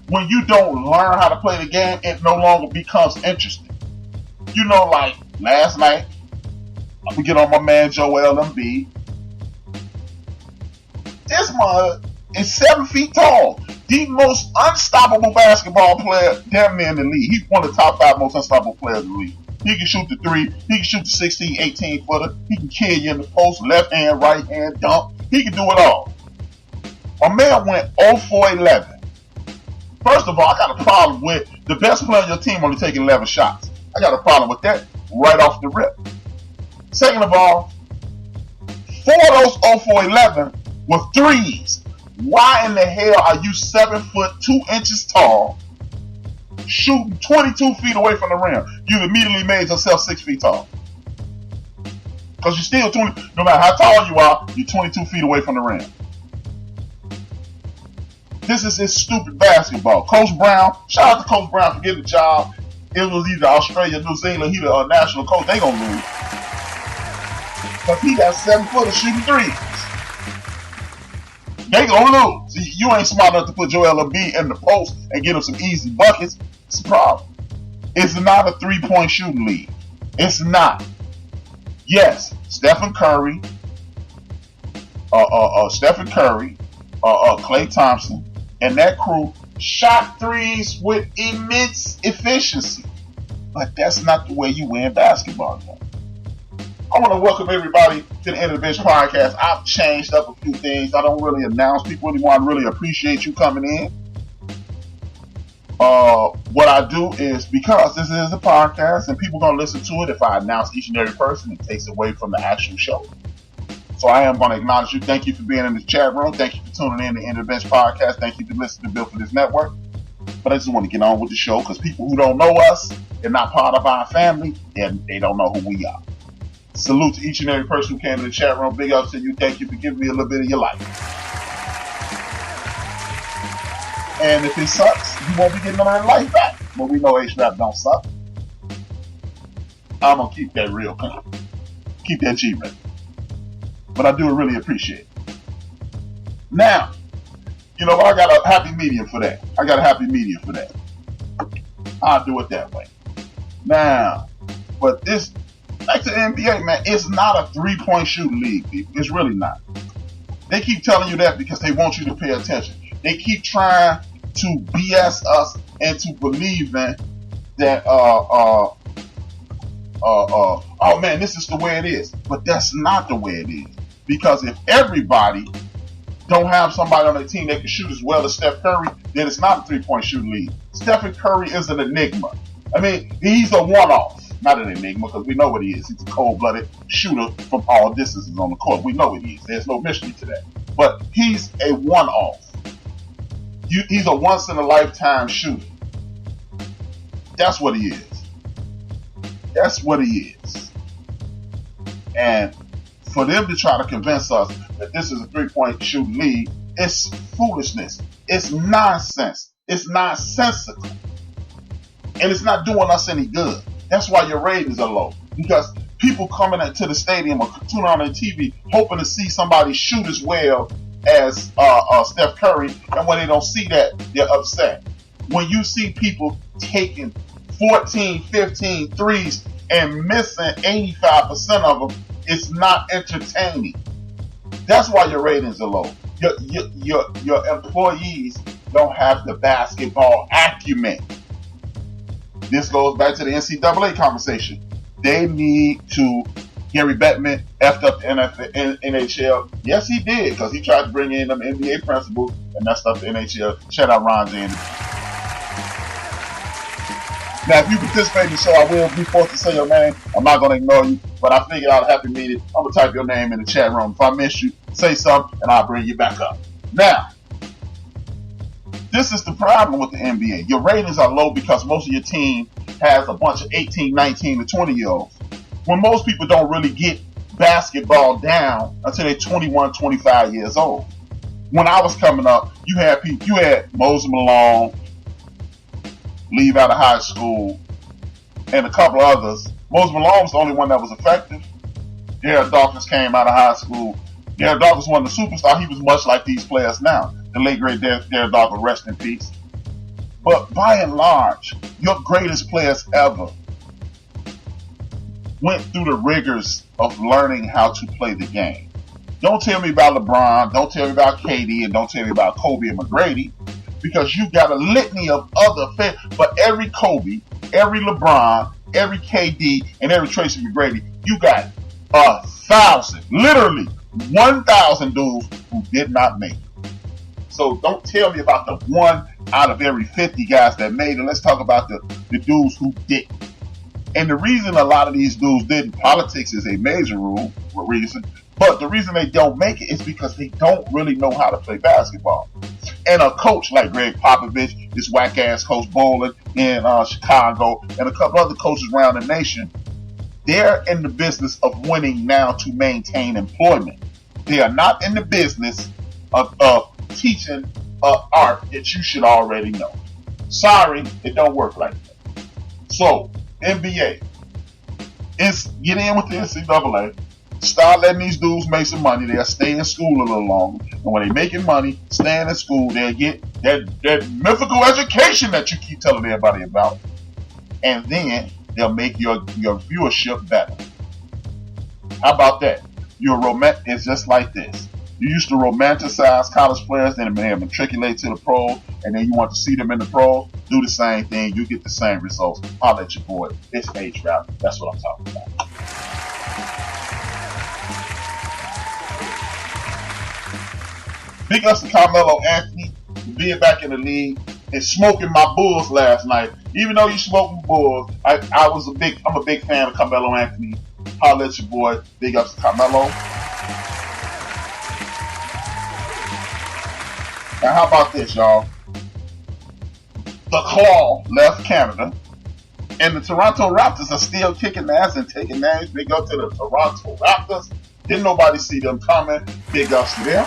When you don't learn how to play the game, it no longer becomes interesting. You know, like last night, I'm gonna get on my man Joel Embiid. This mug is 7 feet tall. The most unstoppable basketball player damn near in the league. He's one of the top 5 most unstoppable players in the league. He can shoot the three. He can shoot the 16, 18 footer. He can kill you in the post, left hand, right hand, dunk. He can do it all. My man went 0 for 11. First of all, I got a problem with the best player on your team only taking 11 shots. I got a problem with that right off the rip. Second of all, 4 of those 0 for 11 were threes. Why in the hell are you 7 foot 2 inches tall, shooting 22 feet away from the rim? You immediately made yourself 6 feet tall. Because you're still 20, no matter how tall you are, you're 22 feet away from the rim. This is his stupid basketball. Coach Brown, shout out to Coach Brown for getting the job. It was either Australia, New Zealand, he the national coach. They gonna lose. Because he got 7 footers shooting threes. They gonna lose. See, you ain't smart enough to put Joel Embiid in the post and get him some easy buckets. It's a problem. It's not a 3-point shooting league. It's not. Yes, Stephen Curry, Klay Thompson, and that crew shot threes with immense efficiency. But that's not the way you win basketball. I want to welcome everybody to the End of the Bench podcast. I've changed up a few things. I don't really announce people anymore. I really appreciate you coming in. What I do is, because this is a podcast and people are going to listen to it, if I announce each and every person, it takes away from the actual show. So I am going to acknowledge you. Thank you for being in the chat room. Thank you for tuning in to the End of the Bench podcast. Thank you for listening to Built for This Network. But I just want to get on with the show, because people who don't know us, they're not part of our family, they don't know who we are. Salute to each and every person who came in the chat room. Big ups to you. Thank you for giving me a little bit of your life. And if it sucks, you won't be getting none of that life back. But we know HRap don't suck. I'm going to keep that real calm. Keep that G-Rap. But I do really appreciate it. Now, you know what? I got a happy medium for that. I'll do it that way. Now, but this, like the NBA, man, it's not a 3-point shooting league, people. It's really not. They keep telling you that because they want you to pay attention. They keep trying to BS us into believing that, oh man, this is the way it is. But that's not the way it is. Because if everybody don't have somebody on their team that can shoot as well as Steph Curry, then it's not a three-point shooting league. Stephen Curry is an enigma. I mean, he's a one-off. Not an enigma, because we know what he is. He's a cold-blooded shooter from all distances on the court. We know what he is. There's no mystery to that. But he's a one-off. He's a once-in-a-lifetime shooter. That's what he is. That's what he is. And for them to try to convince us that this is a three-point shooting league, it's foolishness. It's nonsense. It's nonsensical. And it's not doing us any good. That's why your ratings are low. Because people coming into the stadium or tuning on their TV hoping to see somebody shoot as well as Steph Curry, and when they don't see that, they're upset. When you see people taking 14, 15 threes and missing 85% of them, it's not entertaining. That's why your ratings are low. Your employees don't have the basketball acumen. This goes back to the NCAA conversation. They need to. Gary Bettman effed up the NHL. Yes, he did, because he tried to bring in them NBA principles and messed up the NHL. Shout out Ron James. Now, if you participate in the show, I will be forced to say your name. I'm not going to ignore you, but I figured out a happy meeting. I'm going to type your name in the chat room. If I miss you, say something, and I'll bring you back up. Now, this is the problem with the NBA. Your ratings are low because most of your team has a bunch of 18, 19, and 20-year-olds. When most people don't really get basketball down until they're 21, 25 years old. When I was coming up, you had Moses Malone, leave out of high school, and a couple of others. Moses Malone was the only one that was effective. Derek Dawkins came out of high school. Derek Dawkins wasn't a superstar. He was much like these players now. The late great Derek Dawkins, rest in peace. But by and large, your greatest players ever went through the rigors of learning how to play the game. Don't tell me about LeBron, don't tell me about KD, and don't tell me about Kobe and McGrady, because you got a litany of other but every Kobe, every LeBron, every KD, and every Tracy McGrady, you got 1,000, literally 1,000 dudes who did not make it. So don't tell me about the one out of every 50 guys that made it. Let's talk about the dudes who didn't. And the reason a lot of these dudes didn't, politics is a major reason, but the reason they don't make it is because they don't really know how to play basketball. And a coach like Greg Popovich, this whack-ass coach Bowling in Chicago, and a couple other coaches around the nation, they're in the business of winning now to maintain employment. They are not in the business of teaching art that you should already know. Sorry, it don't work like that. So, NBA, get in with the NCAA. Start letting these dudes make some money. They'll stay in school a little longer. And when they're making money, staying in school, they'll get that mythical education that you keep telling everybody about. And then they'll make your viewership better. How about that? It's just like this. You used to romanticize college players, then they matriculate to the pros, and then you want to see them in the pros. Do the same thing, you get the same results. I'll let your boy. It's HRap. That's what I'm talking about. Big ups to Carmelo Anthony for being back in the league and smoking my Bulls last night. Even though you smoking Bulls, I'm a big fan of Carmelo Anthony. I'll let your boy. Big ups to Carmelo. Now, how about this, y'all? The Claw left Canada, and the Toronto Raptors are still kicking ass and taking names. Big up to the Toronto Raptors. Didn't nobody see them coming. Big ups to them.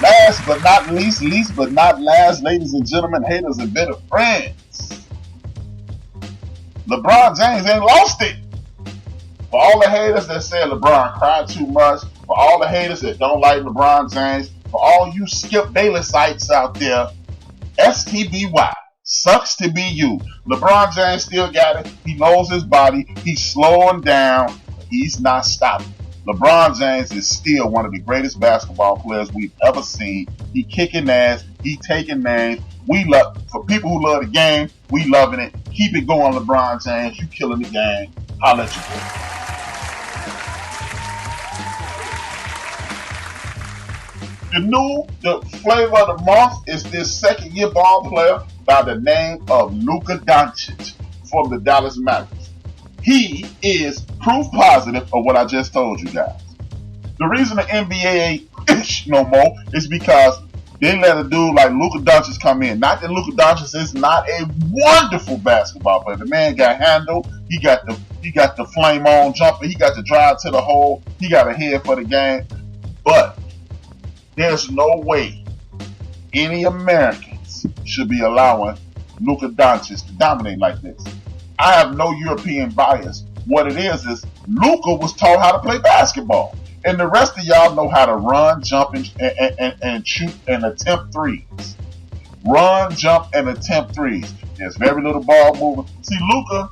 Last but not least but not last, ladies and gentlemen, haters and bitter friends, LeBron James ain't lost it. For all the haters that say LeBron cried too much, for all the haters that don't like LeBron James, for all you Skip Bayless sites out there, STBY, sucks to be you. LeBron James still got it. He knows his body. He's slowing down, but he's not stopping. LeBron James is still one of the greatest basketball players we've ever seen. He kicking ass. He taking names. For people who love the game, we loving it. Keep it going, LeBron James. You killing the game. Holla at you. The flavor of the month is this second-year ball player by the name of Luka Doncic from the Dallas Mavericks. He is proof positive of what I just told you guys. The reason the NBA ain't no more is because they let a dude like Luka Doncic come in. Not that Luka Doncic is not a wonderful basketball player. The man got handled. He got the flame on jumper. He got the drive to the hole. He got a head for the game. But there's no way any Americans should be allowing Luka Doncic to dominate like this. I have no European bias. What it is Luka was taught how to play basketball. And the rest of y'all know how to run, jump, and shoot and attempt threes. Run, jump, and attempt threes. There's very little ball movement. See, Luka,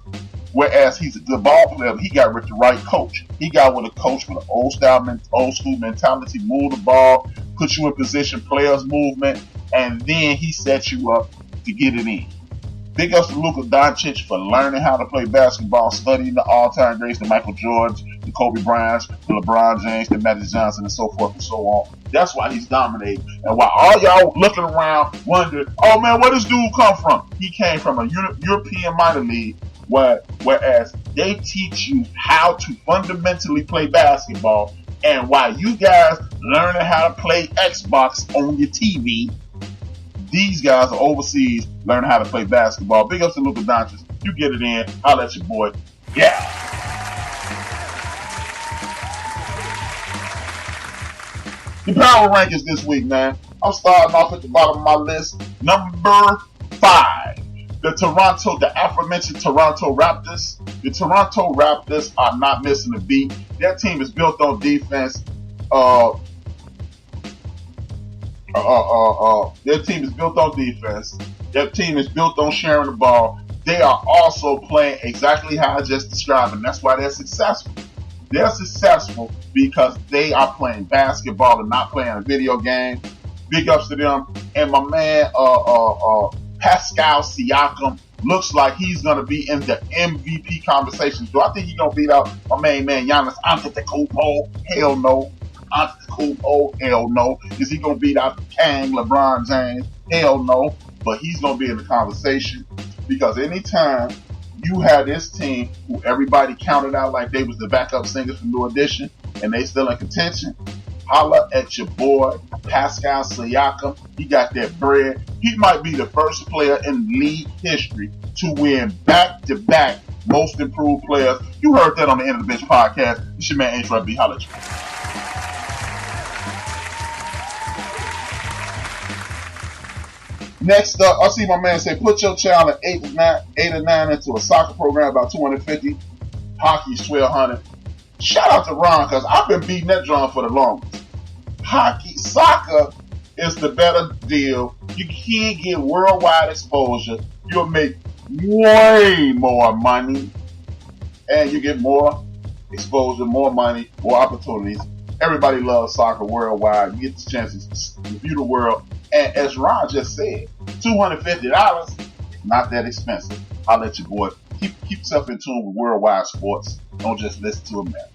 whereas he's a good ball player, he got with the right coach. He got with a coach with an old school mentality, move the ball, put you in position, players movement, and then he sets you up to get it in. Big ups to Luka Doncic for learning how to play basketball, studying the all-time greats, the Michael Jordans, the Kobe Bryants, the LeBron James, the Magic Johnson, and so forth and so on. That's why he's dominating. And while all y'all looking around wondering, oh man, where this dude come from? He came from a European minor league, whereas they teach you how to fundamentally play basketball. And while you guys learning how to play Xbox on your TV, these guys are overseas learning how to play basketball. Big ups to Luka Doncic. You get it in. I'll let your boy. Yeah. The power rankings this week, man. I'm starting off at the bottom of my list. Number 5. The aforementioned Toronto Raptors. The Toronto Raptors are not missing a beat. Their team is built on defense. Their team is built on defense. Their team is built on sharing the ball. They are also playing exactly how I just described, and that's why they're successful. They're successful because they are playing basketball and not playing a video game. Big ups to them. And my man, Pascal Siakam, looks like he's going to be in the MVP conversation. Do I think he's going to beat out my main man, Giannis Antetokounmpo? Hell no. Antetokounmpo? Hell no. Is he going to beat out Kang, LeBron James? Hell no. But he's going to be in the conversation because anytime you have this team who everybody counted out like they was the backup singers from New Edition and they still in contention, holla at your boy Pascal Siakam. He got that bread. He might be the first player in league history to win back-to-back most improved players. You heard that on the End of the Bench podcast. It's your man HRap. Holla at you. Next up, I see my man say, put your child at 8 or 9 into a soccer program about 250. Hockey's 1,200. Shout out to Ron, because I've been beating that drum for the longest. Soccer is the better deal. You can't get worldwide exposure. You'll make way more money. And you get more exposure, more money, more opportunities. Everybody loves soccer worldwide. You get the chances to view the world. And as Ron just said, $250 is not that expensive. I'll let your boy keep yourself in tune with worldwide sports. Don't just listen to America.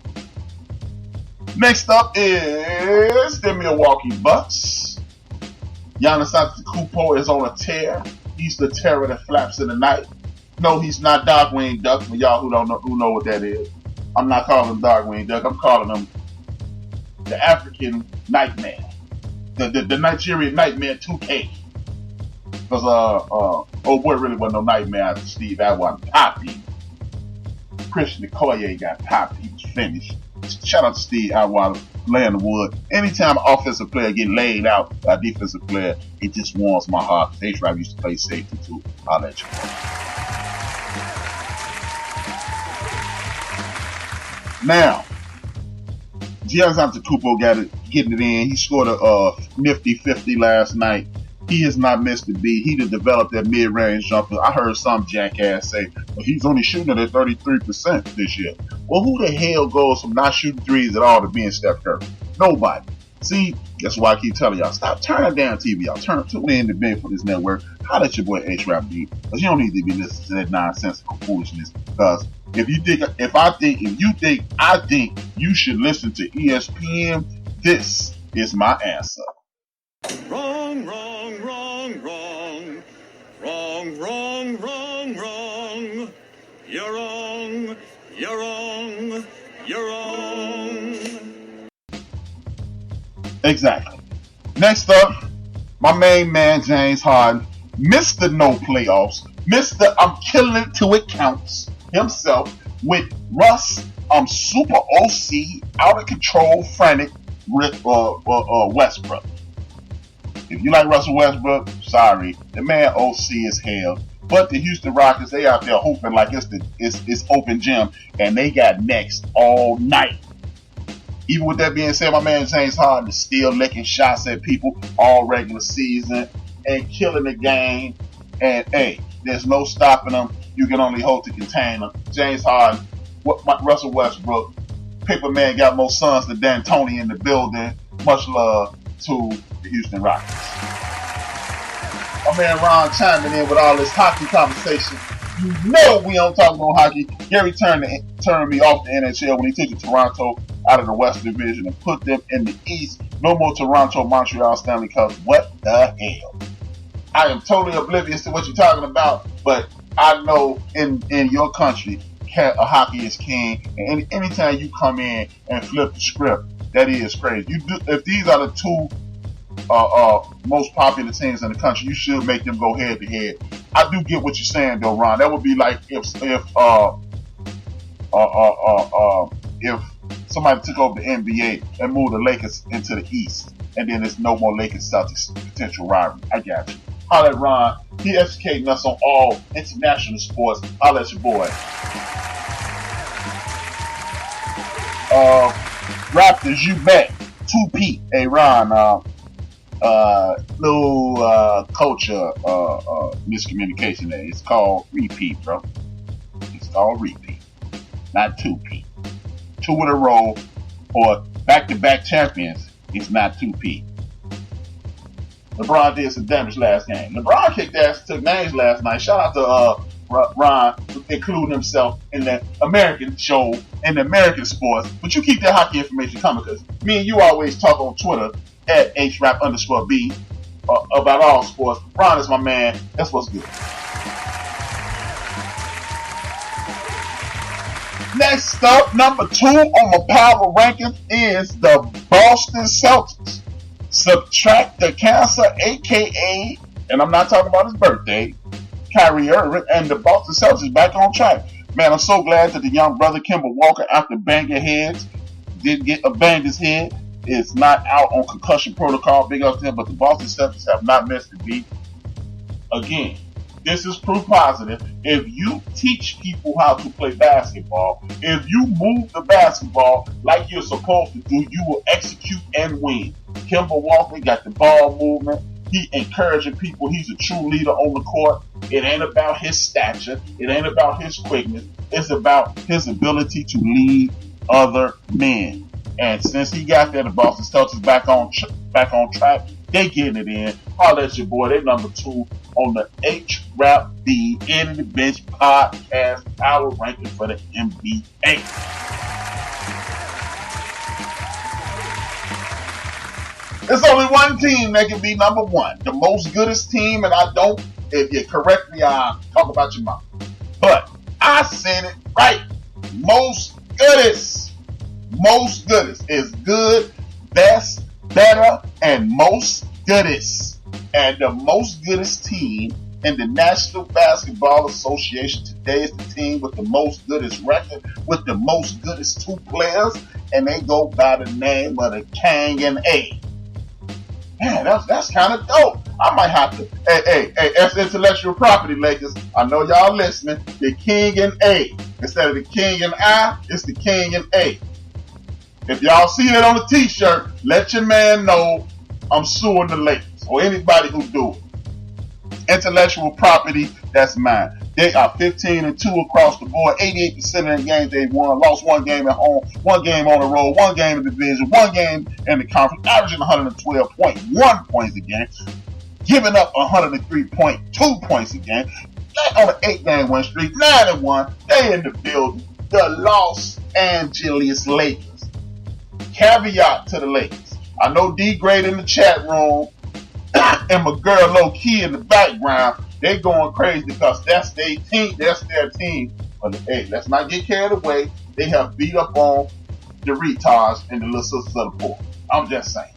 Next up is the Milwaukee Bucks. Giannis Antetokounmpo is on a tear. He's the terror that flaps in the night. No, he's not Darkwing Duck. For y'all who know what that is, I'm not calling him Darkwing Duck. I'm calling him the African Nightmare. The Nigerian Nightmare 2K. Because old boy really wasn't no nightmare after Steve Atwater popped him. Christian Okoye got popped. He was finished. Shout out to Steve Atwater laying the wood. Anytime an offensive player get laid out by a defensive player, it just warms my heart. Because HRap used to play safety too. I'll let you know. Now, Giannis Antetokounmpo getting it in. He scored a nifty 50 last night. He has not missed a beat. He done developed that mid-range jumper. I heard some jackass say, well, he's only shooting at 33% this year. Well, who the hell goes from not shooting threes at all to being Steph Curry? Nobody. See, that's why I keep telling y'all, stop turning down TV. Y'all tune in to Ben for this network. Holla at your boy HRap B. Because you don't need to be listening to that nonsensical foolishness. Because if you think I think you should listen to ESPN, this is my answer. wrong, wrong, wrong, wrong. Wrong, wrong, wrong, wrong. You're wrong, you're wrong, you're wrong. Exactly. Next up, my main man, James Harden, Mr. No Playoffs, Mr. I'm killing it till it counts himself with Russ, super OC, out of control, frantic, Westbrook. If you like Russell Westbrook, sorry, the man OC is hell. But the Houston Rockets, they out there hooping like it's open gym, and they got next all night. Even with that being said, my man James Harden is still licking shots at people all regular season and killing the game. And hey, there's no stopping them. You can only hope to contain them. James Harden, Russell Westbrook, Paper Man got more sons than D'Antoni in the building. Much love to the Houston Rockets. My man Ron chiming in with all this hockey conversation. You know we don't talk no hockey. Gary turned me off the NHL when he took Toronto out of the West Division and put them in the East. No more Toronto, Montreal, Stanley Cup. What the hell? I am totally oblivious to what you're talking about, but I know in your country, hockey is king, and anytime you come in and flip the script, that is crazy. If these are the two most popular teams in the country, you should make them go head to head. I do get what you're saying though, Ron. That would be like if somebody took over the NBA and moved the Lakers into the East, and then there's no more Lakers Celtics potential rivalry. I got you. Holla at Ron. He educating us on all international sports. Holla at your boy. Raptors, you bet. 2P. Hey Ron, little culture miscommunication there. It's called repeat, bro. It's called repeat, not 2P. 2 in a row or back-to-back champions. It's not 2P. LeBron did some damage last game. LeBron kicked ass, took names last night. Shout out to Ron, including himself in the American show and the American sports. But you keep that hockey information coming, because me and you always talk on Twitter at HRap_B about all sports. Ron is my man. That's what's good. Next up, number 2 on my power rankings is the Boston Celtics. Subtract the cancer, aka, and I'm not talking about his birthday, Kyrie Irving, and the Boston Celtics back on track. Man, I'm so glad that the young brother Kemba Walker, after banging heads, did get banged his head, is not out on concussion protocol. Big up to him, but the Boston Celtics have not missed a beat. Again, this is proof positive. If you teach people how to play basketball, if you move the basketball like you're supposed to do, you will execute and win. Kemba Walker got the ball movement. He encouraging people. He's a true leader on the court. It ain't about his stature. It ain't about his quickness. It's about his ability to lead other men. And since he got there, the Boston Celtics back on track. They getting it in. Holla at your boy. They number 2 on the HRap End of the Bench podcast power ranking for the NBA. There's only one team that can be number 1, the most goodest team, and I don't. If you correct me, I'll talk about your mouth. But I said it right. Most goodest. Most goodest is good, best, better, and most goodest. And the most goodest team in the National Basketball Association today is the team with the most goodest record, with the most goodest 2 players, and they go by the name of the King and A. Man, that's kind of dope. I might have to. Hey, that's intellectual property, Lakers. I know y'all listening. The King and A. Instead of the King and I, it's the King and A. If y'all see that on a t-shirt, let your man know I'm suing the Lakers or anybody who do it. Intellectual property, that's mine. They are 15-2 across the board. 88% of the games they won. Lost 1 game at home, 1 game on the road, 1 game in the division, 1 game in the conference, averaging 112.1 points a game, giving up 103.2 points a game. They on an 8-game win streak, 9-1. They in the building. The Los Angeles Lakers. Caveat to the Lakers. I know D-Grade in the chat room and my girl low key in the background, they going crazy because that's their team. That's their team. But hey, let's not get carried away. They have beat up on the retards and the little sisters of the poor. I'm just saying.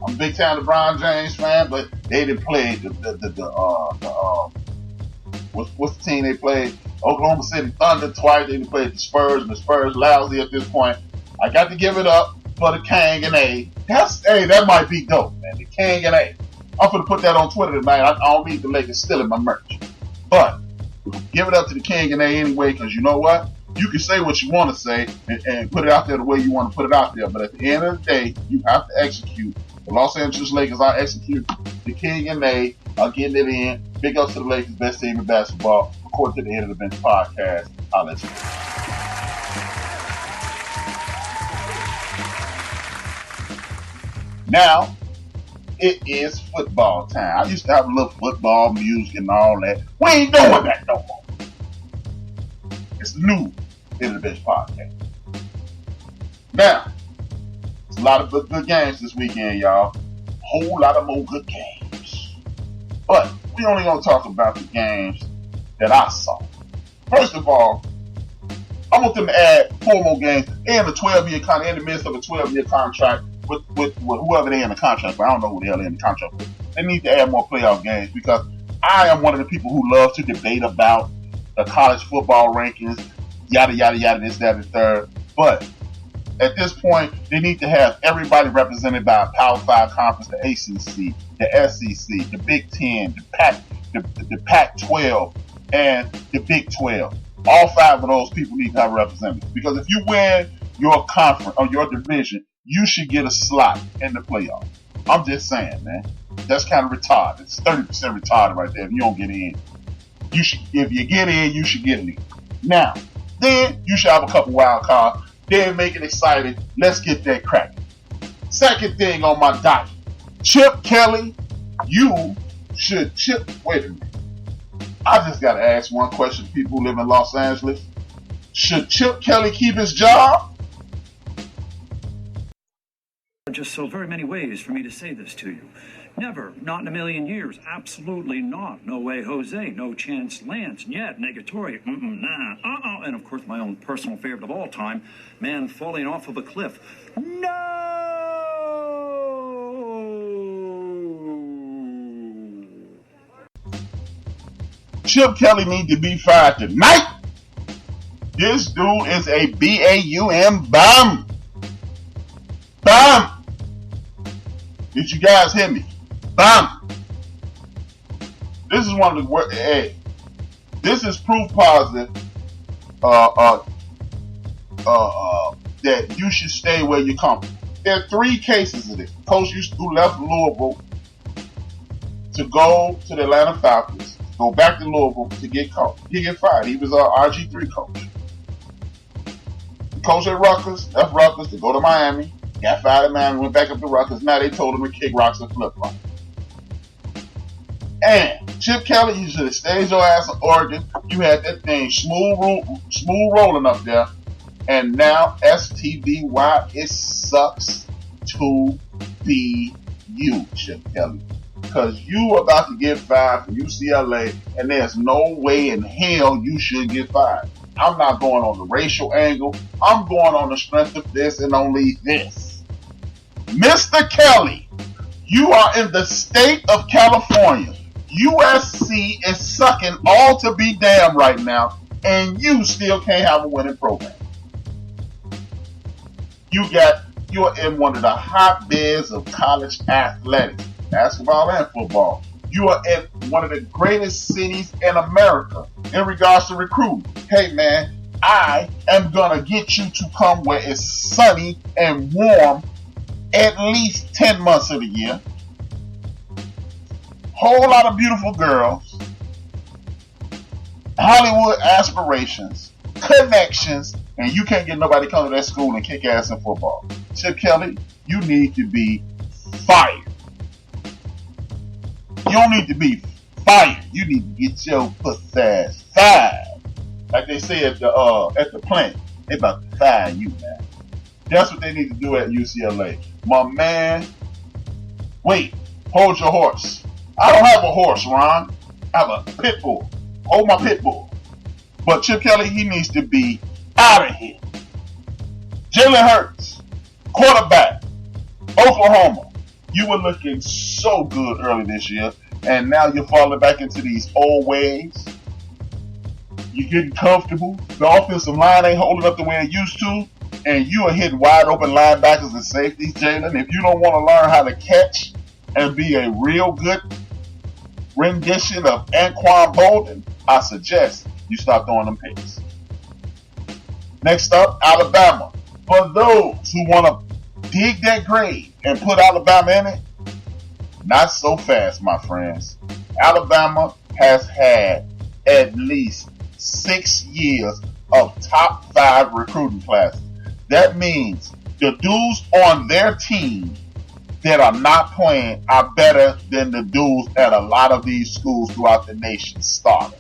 I'm a big time LeBron James fan, but they didn't play what's the team they played? Oklahoma City Thunder twice. They didn't play the Spurs, and the Spurs lousy at this point. I got to give it up for the Kang and A. That might be dope, man. The Kang and A. I'm gonna put that on Twitter tonight. I don't need the Lakers stealing my merch, but give it up to the King and A anyway, because you know what? You can say what you want to say and put it out there the way you want to put it out there, but at the end of the day, you have to execute. The Los Angeles Lakers are executing. The King and A are getting it in. Big ups to the Lakers, best team in basketball. According to the End of the Bench podcast, I'll let you know. Now, it is football time. I used to have a little football music and all that. We ain't doing that no more. It's the new End of the Bench podcast. Now, it's a lot of good games this weekend, y'all. A whole lot of more good games. But we only gonna talk about the games that I saw. First of all, I want them to add 4 more games. They're in a 12-year contract, in the midst of a 12-year contract with whoever they're in the contract with. I don't know who the hell they're in the contract with. They need to add more playoff games because I am one of the people who love to debate about the college football rankings, yada, yada, yada, this, that, and the third. But at this point, they need to have everybody represented by a Power 5 conference, the ACC, the SEC, the Big Ten, the Pac-12, and the Big 12. All 5 of those people need to have representatives. Because if you win your conference or your division, you should get a slot in the playoffs. I'm just saying, man. That's kind of retarded. It's 30% retarded right there if you don't get in. If you get in, you should get in. Now, then you should have a couple wild cards. Then make it exciting. Let's get that cracking. Second thing on my docket. Chip Kelly, wait a minute. I just got to ask one question to people who live in Los Angeles. Should Chip Kelly keep his job? Just so very many ways for me to say this to you. Never, not in a million years, absolutely not. No way, Jose, no chance, Lance, yet, negatory, nah, and of course my own personal favorite of all time, man falling off of a cliff. No! Chip Kelly need to be fired tonight. This dude is a BAUM bum. Bum. Did you guys hear me? Bum. This is one of the worst. Hey, this is proof positive that you should stay where you're comfortable. There are 3 cases of this. Coach who left Louisville to go to the Atlanta Falcons, go back to Louisville to get coached. He get fired. He was our RG3 coach. The coach at Rutgers left Rutgers to go to Miami. Got fired at Miami, went back up to Rutgers. Now they told him to kick rocks and flip-flop. And Chip Kelly, you should have stayed your ass in Oregon. You had that thing smooth rolling up there. And now STBY, it sucks to be you, Chip Kelly. Because you about to get fired from UCLA, and there's no way in hell you should get fired. I'm not going on the racial angle. I'm going on the strength of this and only this. Mr. Kelly, you are in the state of California. USC is sucking all to be damn right now, and you still can't have a winning program. You're in one of the hotbeds of college athletics, basketball and football. You are in one of the greatest cities in America in regards to recruiting. Hey man, I am gonna get you to come where it's sunny and warm at least 10 months of the year. Whole lot of beautiful girls, Hollywood aspirations, connections, and you can't get nobody to come to that school and kick ass in football. Chip Kelly, you need to be fired. You don't need to be fired. You need to get your pussy ass fired. Like they say at the plant, they about to fire you, man. That's what they need to do at UCLA. My man, wait, Hold your horse. I don't have a horse, Ron. I have a pit bull. Hold my pit bull. But Chip Kelly, he needs to be out of here. Jalen Hurts, quarterback, Oklahoma. You were looking so good early this year, and now you're falling back into these old ways. You're getting comfortable. The offensive line ain't holding up the way it used to, and you are hitting wide open linebackers and safeties, Jalen. If you don't want to learn how to catch and be a real good rendition of Anquan Bolden, I suggest you stop throwing them picks. Next up, Alabama. For those who want to dig that grave and put Alabama in it, not so fast, my friends. Alabama has had at least 6 years of top 5 recruiting classes. That means the dudes on their team that are not playing are better than the dudes at a lot of these schools throughout the nation starting.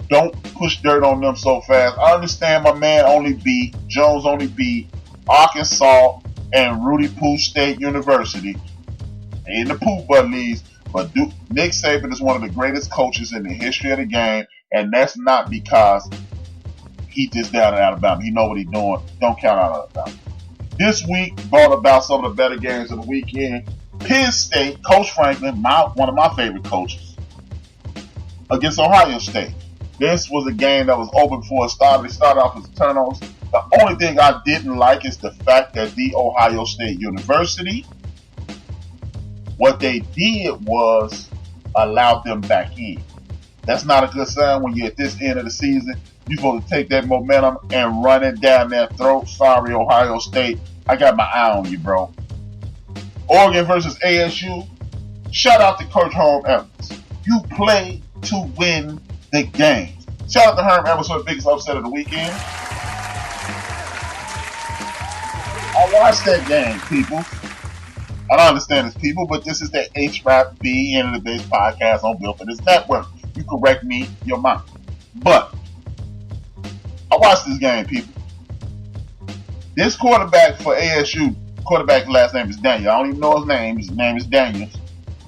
Don't push dirt on them so fast. I understand my man Jones only beat Arkansas and Rudy Pooh State University in the Pooh Bud Leagues, but Nick Saban is one of the greatest coaches in the history of the game, and that's not because he just down in Alabama. He know what he's doing. Don't count out Alabama. This week brought about some of the better games of the weekend. Penn State, Coach Franklin, one of my favorite coaches, against Ohio State. This was a game that was open before it started. It started off as turnovers. The only thing I didn't like is the fact that the Ohio State University, what they did was allow them back in. That's not a good sign when you're at this end of the season. You're supposed to take that momentum and run it down their throat. Sorry, Ohio State. I got my eye on you, bro. Oregon versus ASU. Shout out to Coach Herm Edwards. You play to win the game. Shout out to Herm Edwards for the biggest upset of the weekend. I watched that game, people. I don't understand it's people, but this is the HRap End of the Days podcast on Built for This Network. You correct me, your mind. But I watched this game, people. This quarterback for ASU, quarterback's last name is Daniel. I don't even know his name. His name is Daniels.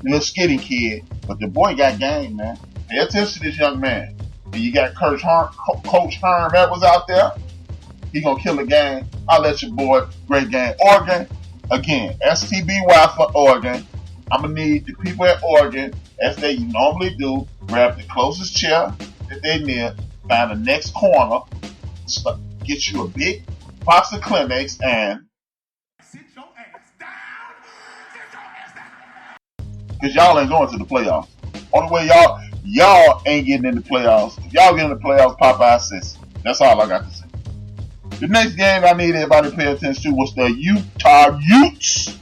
Little skinny kid, but the boy got game, man. Pay attention to this young man. And you got Coach Herm Edwards out there. He gonna kill the game. I'll let your boy. Great game. Oregon, again, STBY for Oregon. I'm gonna need the people at Oregon, as they normally do, grab the closest chair that they near, find the next corner, get you a big box of Kleenex, and sit your ass down. Sit your ass down. Because y'all ain't going to the playoffs. Only way y'all ain't getting in the playoffs. If y'all get in the playoffs, Popeye says. That's all I got to say. The next game I need everybody to pay attention to was the Utah Utes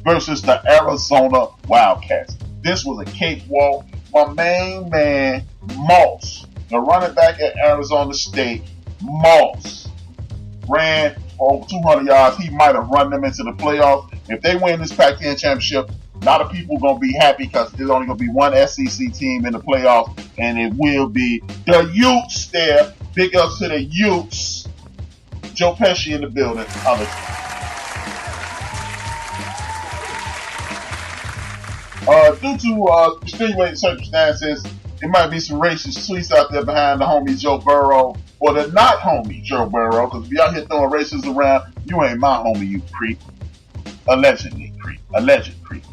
versus the Arizona Wildcats. This was a cakewalk. My main man, Moss, the running back at Arizona State, Moss, ran for over 200 yards. He might have run them into the playoffs. If they win this Pac-10 championship, a lot of people going to be happy because there's only going to be one SEC team in the playoffs, and it will be the Utes there. Big ups to the Utes. Joe Pesci in the building. Due to extenuating circumstances, there might be some racist tweets out there behind the homie Joe Burrow, or the not homie Joe Burrow, because if y'all here throwing racists around, you ain't my homie, you creep. Allegedly creep. Alleged creep.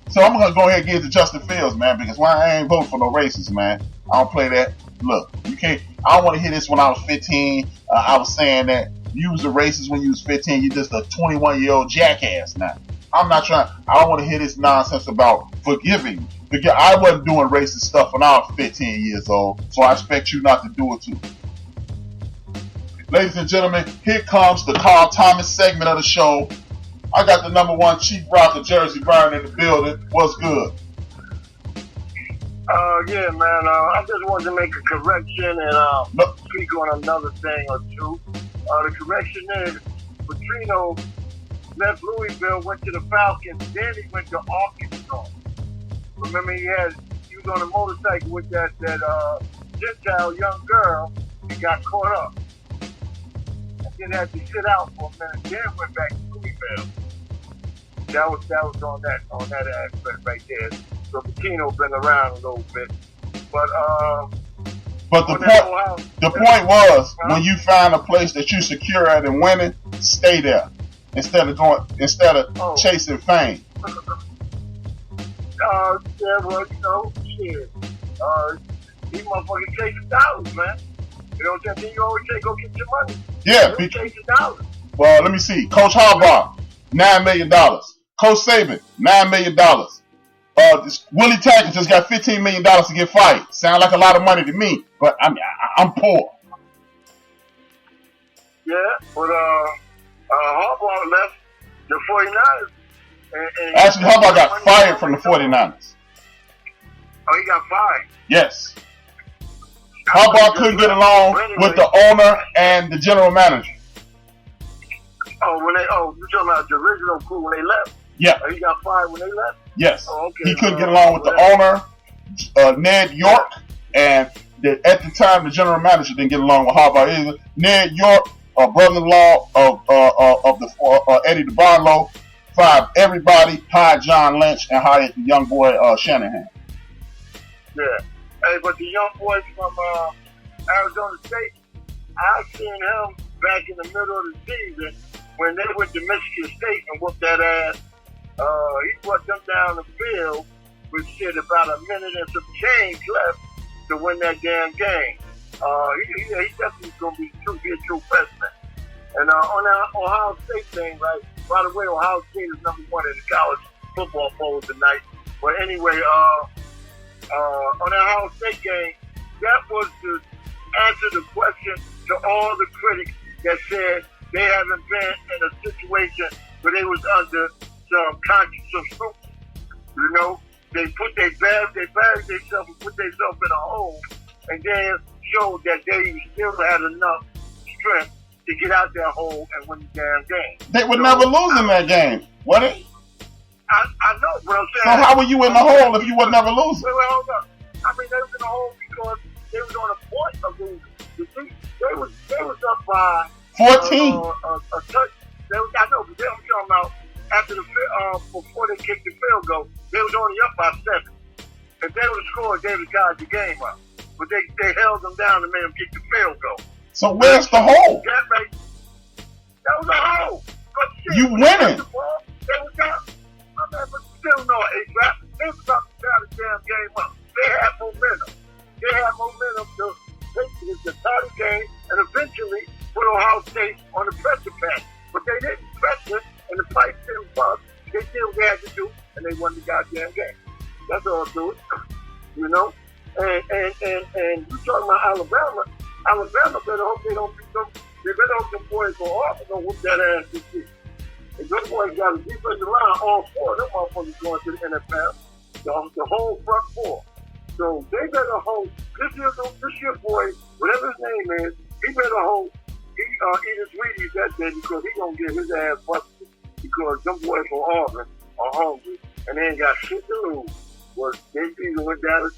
So I'm going to go ahead and give it to Justin Fields, man, because why I ain't voting for no racists, man. I don't play that. Look, you can't. I don't want to hear this when I was 15. I was saying that you was a racist when you was 15. You just a 21-year-old jackass now. I'm not trying. I don't want to hear this nonsense about forgiving. Because I wasn't doing racist stuff when I was 15 years old, so I expect you not to do it too. Ladies and gentlemen, here comes the Carl Thomas segment of the show. I got the number one Chief Rocker Jersey Byron in the building. What's good? Yeah, man. I just wanted to make a correction and speak on another thing or two. The correction is Petrino left Louisville, went to the Falcons, then he went to Arkansas. Remember, he was on a motorcycle with that Gentile young girl. He got caught up. And then had to sit out for a minute, then went back to Louisville. that was on that aspect right there. So Pitino been around a little bit, but the point was when you find a place that you secure at and winning, stay there instead of chasing fame. Yeah, well, shit. These motherfuckers chasing dollars, man. You know what I'm saying? You always say go get your money. Yeah, chasing dollars. Well, let me see. Coach Harbaugh, $9 million. Coach Saban, $9 million. Willie Taggart just got $15 million to get fired. Sound like a lot of money to me, but I'm poor. Yeah, but Harbaugh left the 49ers. Actually, Harbaugh got fired from the 49ers. Oh, he got fired? Yes. Harbaugh couldn't get along with the owner and the general manager. You're talking about the original crew when they left? Yeah. He got fired when they left? Yes. Oh, okay. He couldn't get along with the owner, Ned York, and at the time the general manager didn't get along with Harbaugh either. Ned York, brother-in-law of Eddie DeBarlo, fired everybody, hired John Lynch, and hired the young boy Shanahan. Yeah. Hey, but the young boy from Arizona State, I seen him back in the middle of the season when they went to Michigan State and whooped that ass. He brought them down the field with shit about a minute and some change left to win that damn game. He definitely going to be a true freshman. And on that Ohio State thing, right? By the way, Ohio State is number one in the college football poll tonight. But anyway, on the Ohio State game, that was to answer the question to all the critics that said they haven't been in a situation where they was under some conscious scrutiny. You know, they buried themselves and put themselves in a hole, and then showed that they still had enough strength to get out that hole and win the damn game. They would never lose in that game, would it? I know, but I'm saying. So how were you in the hole if you would never lose? Wait, hold up. I mean, they was in the hole because they was on a point of losing. You see, they was up by 14. A touch. I know, but I'm talking about after before they kicked the field goal, they was only up by 7. If they would have scored, they would have tied the game up. But they held them down and made them kick the field goal. So where's the hole? That was a hole. But shit, you winning. They was down. But still no HRap. They was about to tie the damn game up. They had momentum. To basically tie the game and eventually put Ohio State on the pressure pass. But they didn't press it, and the pipes didn't bust. They did what they had to do, and they won the goddamn game. That's all it do. You know? And you talking about Alabama. Alabama better hope they don't beat them. They better hope them boys go off and don't whoop that ass this year. And those boys got a defensive line, all 4 of them motherfuckers going to the NFL. The whole front 4. So they better hope this year boy, whatever his name is, he better hope he eat his Wheaties that day because he gonna get his ass busted because them boys from Auburn are hungry and they ain't got shit to lose. Well, they season went down the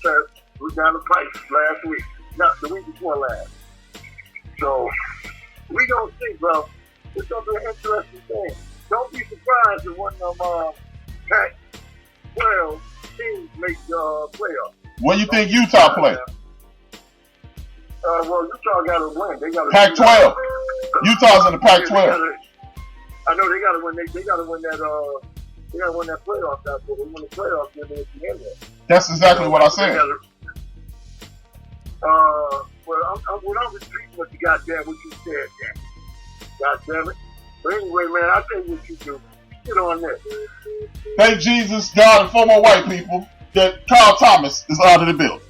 pipe last week. Not the week before last. So we gonna see, bro. It's gonna be an interesting thing. Don't be surprised if one of them Pac-12 teams make playoffs. What do you think Utah play? Well, Utah got to win. They got Pac-12. Utah's in the Pac-12. I know they got to win. They got to win that. They got to win that playoff. That's what they win the playoffs. Then they can win. That's exactly what I said. Well, I'm repeating what you goddamn what you said, man. Goddamn it. But anyway, man, I tell you what you do. Get on this. Thank Jesus, God, and 4 more white people that Carl Thomas is out of the building.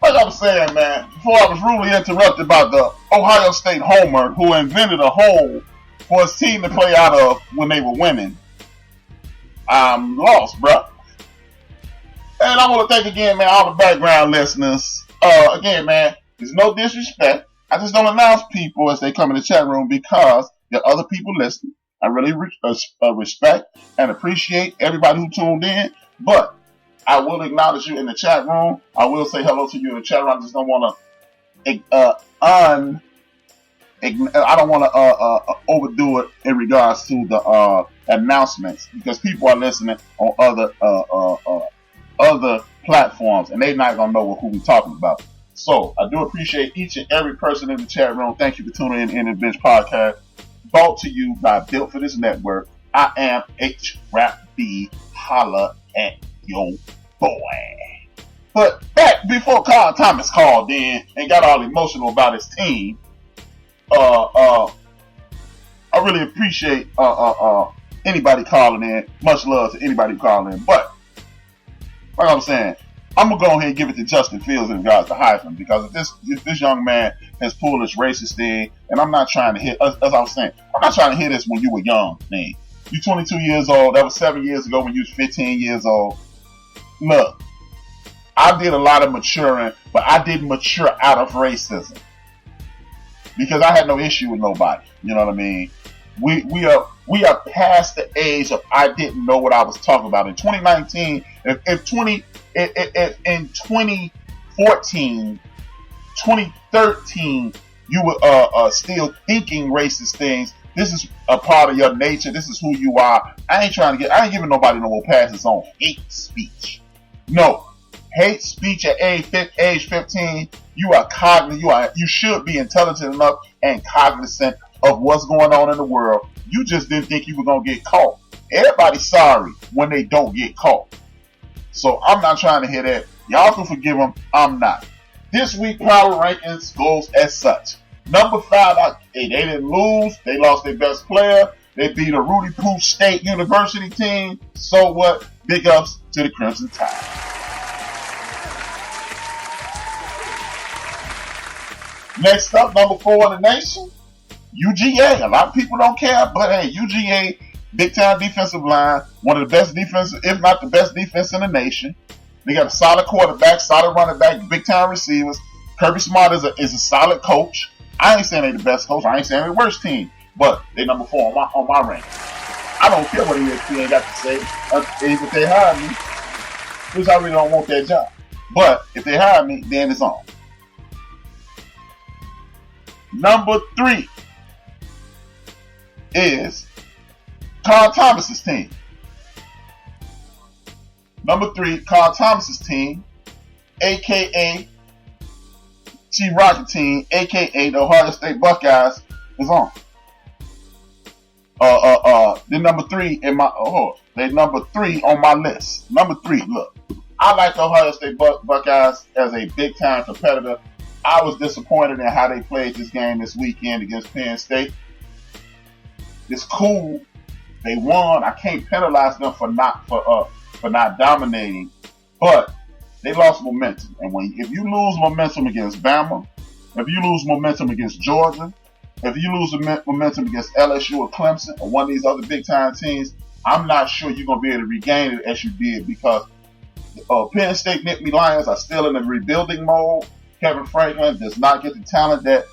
Like I was saying, man, before I was rudely interrupted by the Ohio State homer who invented a hole for his team to play out of when they were winning, I'm lost, bro. And I want to thank again, man, all the background listeners. Again, man, there's no disrespect. I just don't announce people as they come in the chat room because there are other people listening. I really respect and appreciate everybody who tuned in, but I will acknowledge you in the chat room. I will say hello to you in the chat room. I just don't want to I don't want to overdo it in regards to the announcements because people are listening on other platforms and they're not gonna know who we're talking about. So I do appreciate each and every person in the chat room. Thank you for tuning in the Bench Podcast, brought to you by Built for This Network. I am HRap B. Holla at your boy. But back before Carl Thomas called in and got all emotional about his team, I really appreciate anybody calling in. Much love to anybody calling in. But like I'm saying, I'm gonna go ahead and give it to Justin Fields in regards to Heisman, because if this young man has pulled this racist thing, and I'm not trying to hit, as I was saying, I'm not trying to hit this when you were young, man. You're 22 years old. That was 7 years ago when you was 15 years old. Look, I did a lot of maturing, but I didn't mature out of racism because I had no issue with nobody. You know what I mean? We are past the age of I didn't know what I was talking about. In 2019, in 2014, 2013, you were still thinking racist things. This is a part of your nature. This is who you are. I ain't giving nobody no more passes on hate speech. No. Hate speech at age 15, you are cognizant. You should be intelligent enough and cognizant of what's going on in the world. You just didn't think you were gonna get caught. Everybody's sorry when they don't get caught. So I'm not trying to hear that. Y'all can forgive them. I'm not. This week power rankings goes as such. Number 5, they didn't lose. They lost their best player. They beat a Rudy Pooh State University team. So what? Big ups to the Crimson Tide. Next up, number 4 in the nation, UGA. A lot of people don't care, but hey, UGA, big time defensive line, one of the best defense, if not the best defense in the nation. They got a solid quarterback, solid running back, big time receivers. Kirby Smart is a solid coach. I ain't saying they're the best coach. I ain't saying they're the worst team, but they number 4 on my rank. I don't care what ESPN got to say. If they hire me, which I really don't want that job. But if they hire me, then it's on. Number 3 is Carl Thomas's team. Number 3, Carl Thomas's team, a.k.a. T-Rocket team, a.k.a. the Ohio State Buckeyes, is on. They're number 3 in my, they're number 3 on my list. Number 3, look, I like the Ohio State Buckeyes as a big-time competitor. I was disappointed in how they played this game this weekend against Penn State. It's cool. They won. I can't penalize them for not dominating, but they lost momentum. And if you lose momentum against Bama, if you lose momentum against Georgia, if you lose momentum against LSU or Clemson or one of these other big time teams, I'm not sure you're going to be able to regain it as you did, because Penn State Nittany Lions are still in the rebuilding mode. Kevin Franklin does not get the talent that,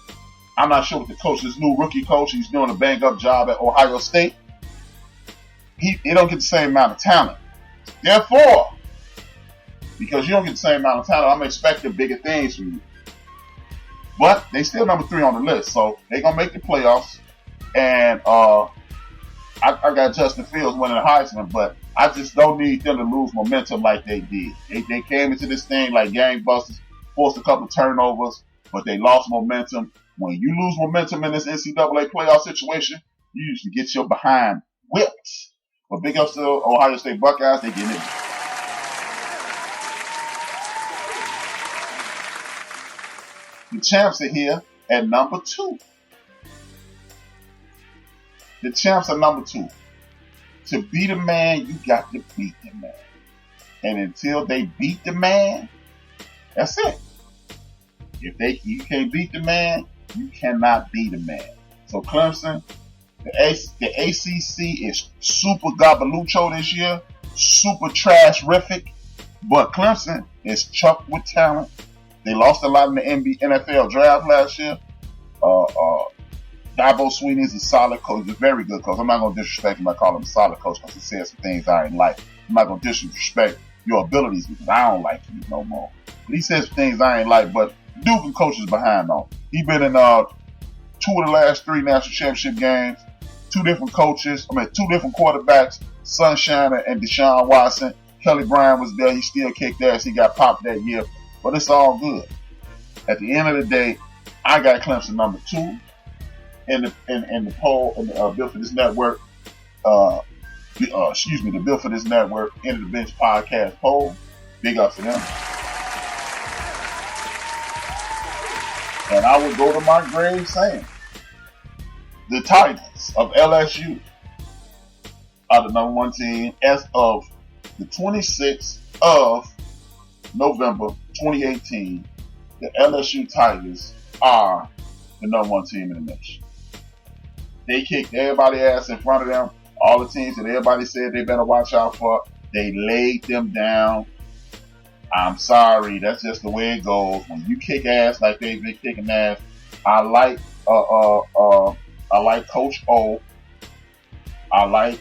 I'm not sure what the coach, this new rookie coach, he's doing a bang up job at Ohio State. He don't get the same amount of talent. Therefore, because you don't get the same amount of talent, I'm expecting bigger things from you. But they still number 3 on the list, so they're going to make the playoffs. And I got Justin Fields winning the Heisman, but I just don't need them to lose momentum like they did. They came into this thing like gangbusters, forced a couple turnovers, but they lost momentum. When you lose momentum in this NCAA playoff situation, you usually get your behind whipped. But big ups to the Ohio State Buckeyes, they getting it. The champs are here at number 2. The champs are number 2. To beat a man, you got to beat the man. And until they beat the man, that's it. If you can't beat the man, you cannot beat a man. So Clemson, the ACC is super gabalucho this year, super trash-rific, but Clemson is chucked with talent. They lost a lot in the NFL draft last year. Dabo Swinney is a solid coach, a very good coach. I'm not going to disrespect him by calling him a solid coach because he said some things I ain't like. I'm not going to disrespect your abilities because I don't like you no more. But he says some things I ain't like, but Duke and coaches behind on. He been in 2 of the last 3 national championship games, two different coaches. Two different quarterbacks, Sunshine and Deshaun Watson. Kelly Bryant was there. He still kicked ass. He got popped that year. But it's all good. At the end of the day, I got Clemson number 2 in the poll, in the Built for This Network. The Built for This Network End of the Bench podcast poll. Big up to them. And I would go to my grave saying, the Titans of LSU are the number 1 team as of the 26th of November 2018. The LSU Tigers are the number 1 team in the nation. They kicked everybody's ass in front of them. All the teams that everybody said they better watch out for, they laid them down. I'm sorry, that's just the way it goes. When you kick ass like they've been kicking ass, I like Coach O. I like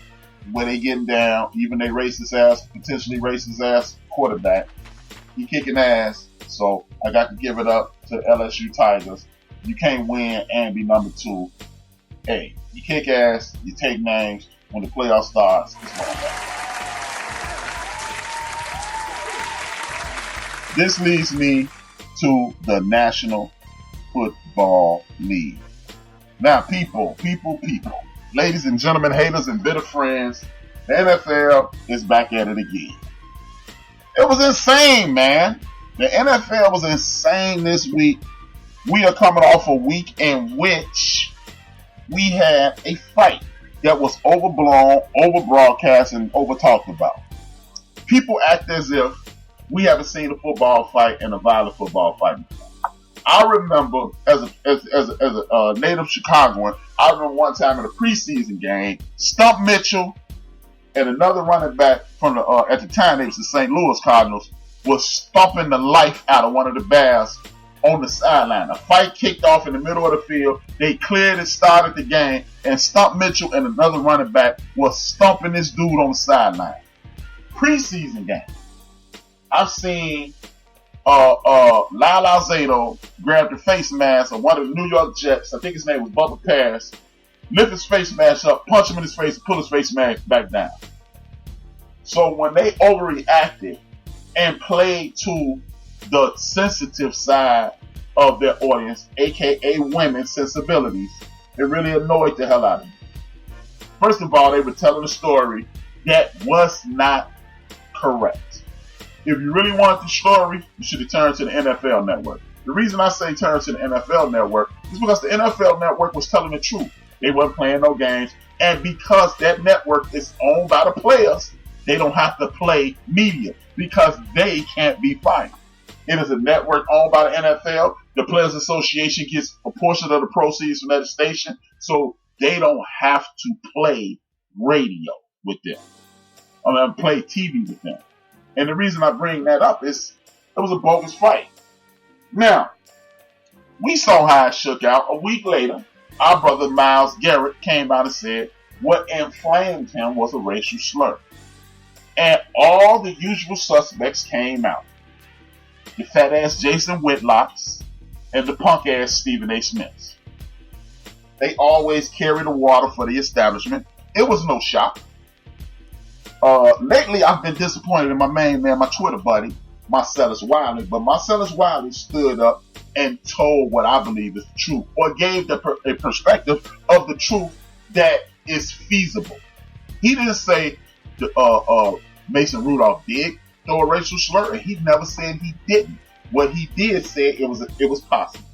where they getting down. Even they potentially racist ass quarterback. He kicking ass, so I got to give it up to the LSU Tigers. You can't win and be number 2. Hey, you kick ass, you take names. When the playoff starts, it's going back. This leads me to the National Football League. Now, people, ladies and gentlemen, haters and bitter friends, the NFL is back at it again. It was insane, man. The NFL was insane this week. We are coming off a week in which we had a fight that was overblown, over-broadcast, and over-talked about. People act as if we haven't seen a football fight and a violent football fight before. I remember, as a native Chicagoan, I remember one time in a preseason game, Stump Mitchell and another running back from at the time it was the St. Louis Cardinals, was stomping the life out of one of the Bears on the sideline. A fight kicked off in the middle of the field. They cleared and started the game, and Stump Mitchell and another running back was stomping this dude on the sideline. Preseason game. I've seen Lyle Alzado grab the face mask of one of the New York Jets. I think his name was Bubba Paris. Lift his face mask up, punch him in his face, and pull his face mask back down. So when they overreacted and played to the sensitive side of their audience, aka women's sensibilities, it really annoyed the hell out of me. First of all, they were telling a story that was not correct. If you really want the story, you should have turned to the NFL Network. The reason I say turn to the NFL Network is because the NFL Network was telling the truth. They weren't playing no games, and because that network is owned by the players, they don't have to play media because they can't be fired. It is a network owned by the NFL. The Players Association gets a portion of the proceeds from that station, so they don't have to play radio with them. Play TV with them. And the reason I bring that up is it was a bogus fight. Now, we saw how it shook out. A week later, our brother Myles Garrett came out and said what inflamed him was a racial slur. And all the usual suspects came out. The fat ass Jason Whitlocks and the punk ass Stephen A. Smiths. They always carry the water for the establishment. It was no shock. Lately, I've been disappointed in my main man, my Twitter buddy, Marcellus Wiley. But Marcellus Wiley stood up and told what I believe is the truth, or gave a perspective of the truth that is feasible. He didn't say Mason Rudolph did throw a racial slur, and he never said he didn't. What he did say it was possible.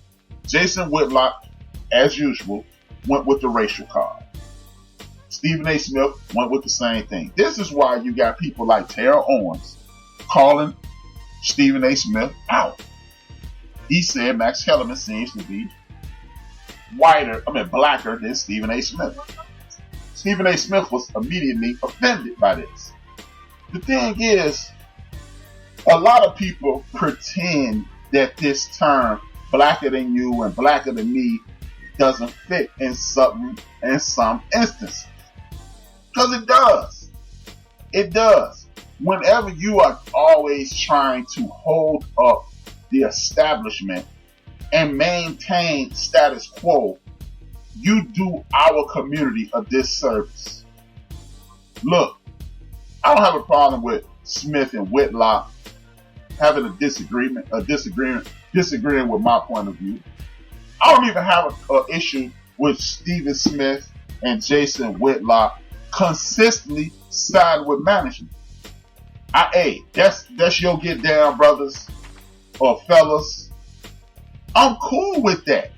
Jason Whitlock, as usual, went with the racial card. Stephen A. Smith went with the same thing. This is why you got people like Terrell Owens calling Stephen A. Smith out. He said Max Kellerman seems to be blacker than Stephen A. Smith. Stephen A. Smith was immediately offended by this. The thing is, a lot of people pretend that this term, blacker than you and blacker than me, doesn't fit in some instances. Because it does. It does. Whenever you are always trying to hold up the establishment and maintain status quo, you do our community a disservice. Look, I don't have a problem with Smith and Whitlock having a disagreeing with my point of view. I don't even have an issue with Stephen Smith and Whitlock consistently siding with management. Hey, that's your get down, brothers or fellas. I'm cool with that.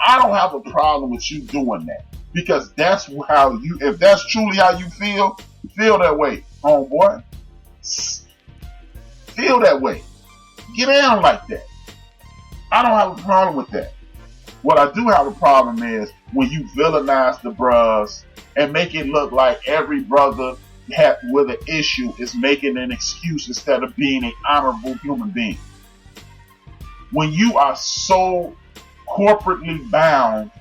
I don't have a problem with you doing that because that's how you. If that's truly how you feel that way, homeboy. Feel that way. Get down like that. I don't have a problem with that. What I do have a problem is when you villainize the bros and make it look like every brother with an issue is making an excuse instead of being an honorable human being. When you are so corporately bound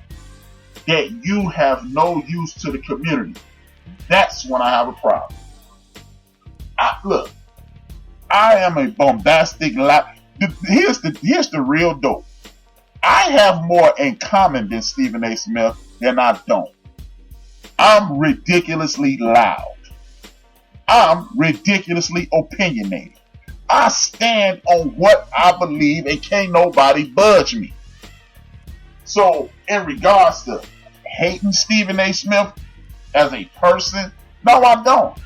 that you have no use to the community, that's when I have a problem. Look, I am a bombastic lie. Here's the real dope. I have more in common than Stephen A. Smith than I don't. I'm ridiculously loud. I'm ridiculously opinionated. I stand on what I believe and can't nobody budge me. So in regards to hating Stephen A. Smith as a person, no, I don't.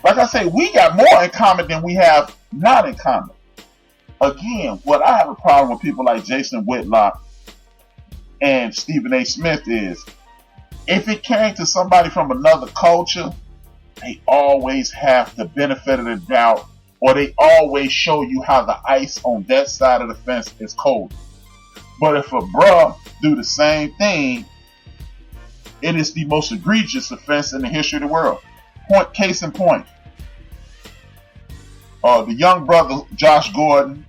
Like I say, we got more in common than we have not in common. Again, what I have a problem with people like Jason Whitlock and Stephen A. Smith is, if it came to somebody from another culture, they always have the benefit of the doubt, or they always show you how the ice on that side of the fence is cold. But if a bruh do the same thing, it is the most egregious offense in the history of the world. Case in point, the young brother Josh Gordon,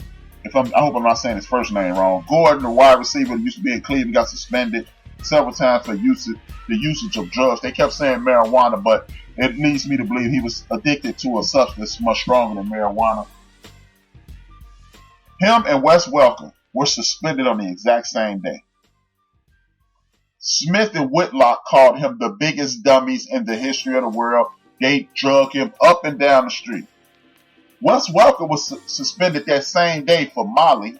I hope I'm not saying his first name wrong. Gordon, the wide receiver who used to be in Cleveland, got suspended several times for the usage of drugs. They kept saying marijuana, but it leads me to believe he was addicted to a substance much stronger than marijuana. Him and Wes Welker were suspended on the exact same day. Smith and Whitlock called him the biggest dummies in the history of the world. They drug him up and down the street. Wes Welker was suspended that same day for Molly,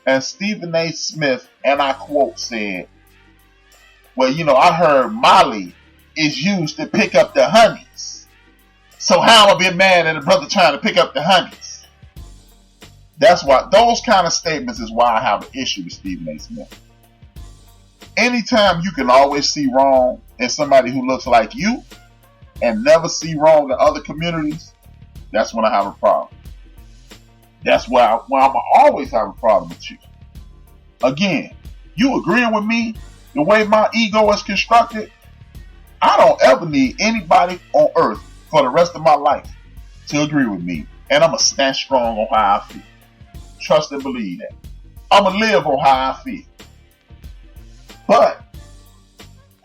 and Stephen A. Smith, and I quote, said, well, I heard Molly is used to pick up the honeys. So how am I being mad at a brother trying to pick up the honeys? That's why, those kind of statements is why I have an issue with Stephen A. Smith. Anytime you can always see wrong in somebody who looks like you and never see wrong in other communities, that's when I have a problem. That's why I'm always have a problem with you. Again, you agreeing with me the way my ego is constructed? I don't ever need anybody on earth for the rest of my life to agree with me. And I'm going to stand strong on how I feel. Trust and believe that. I'm going to live on how I feel. But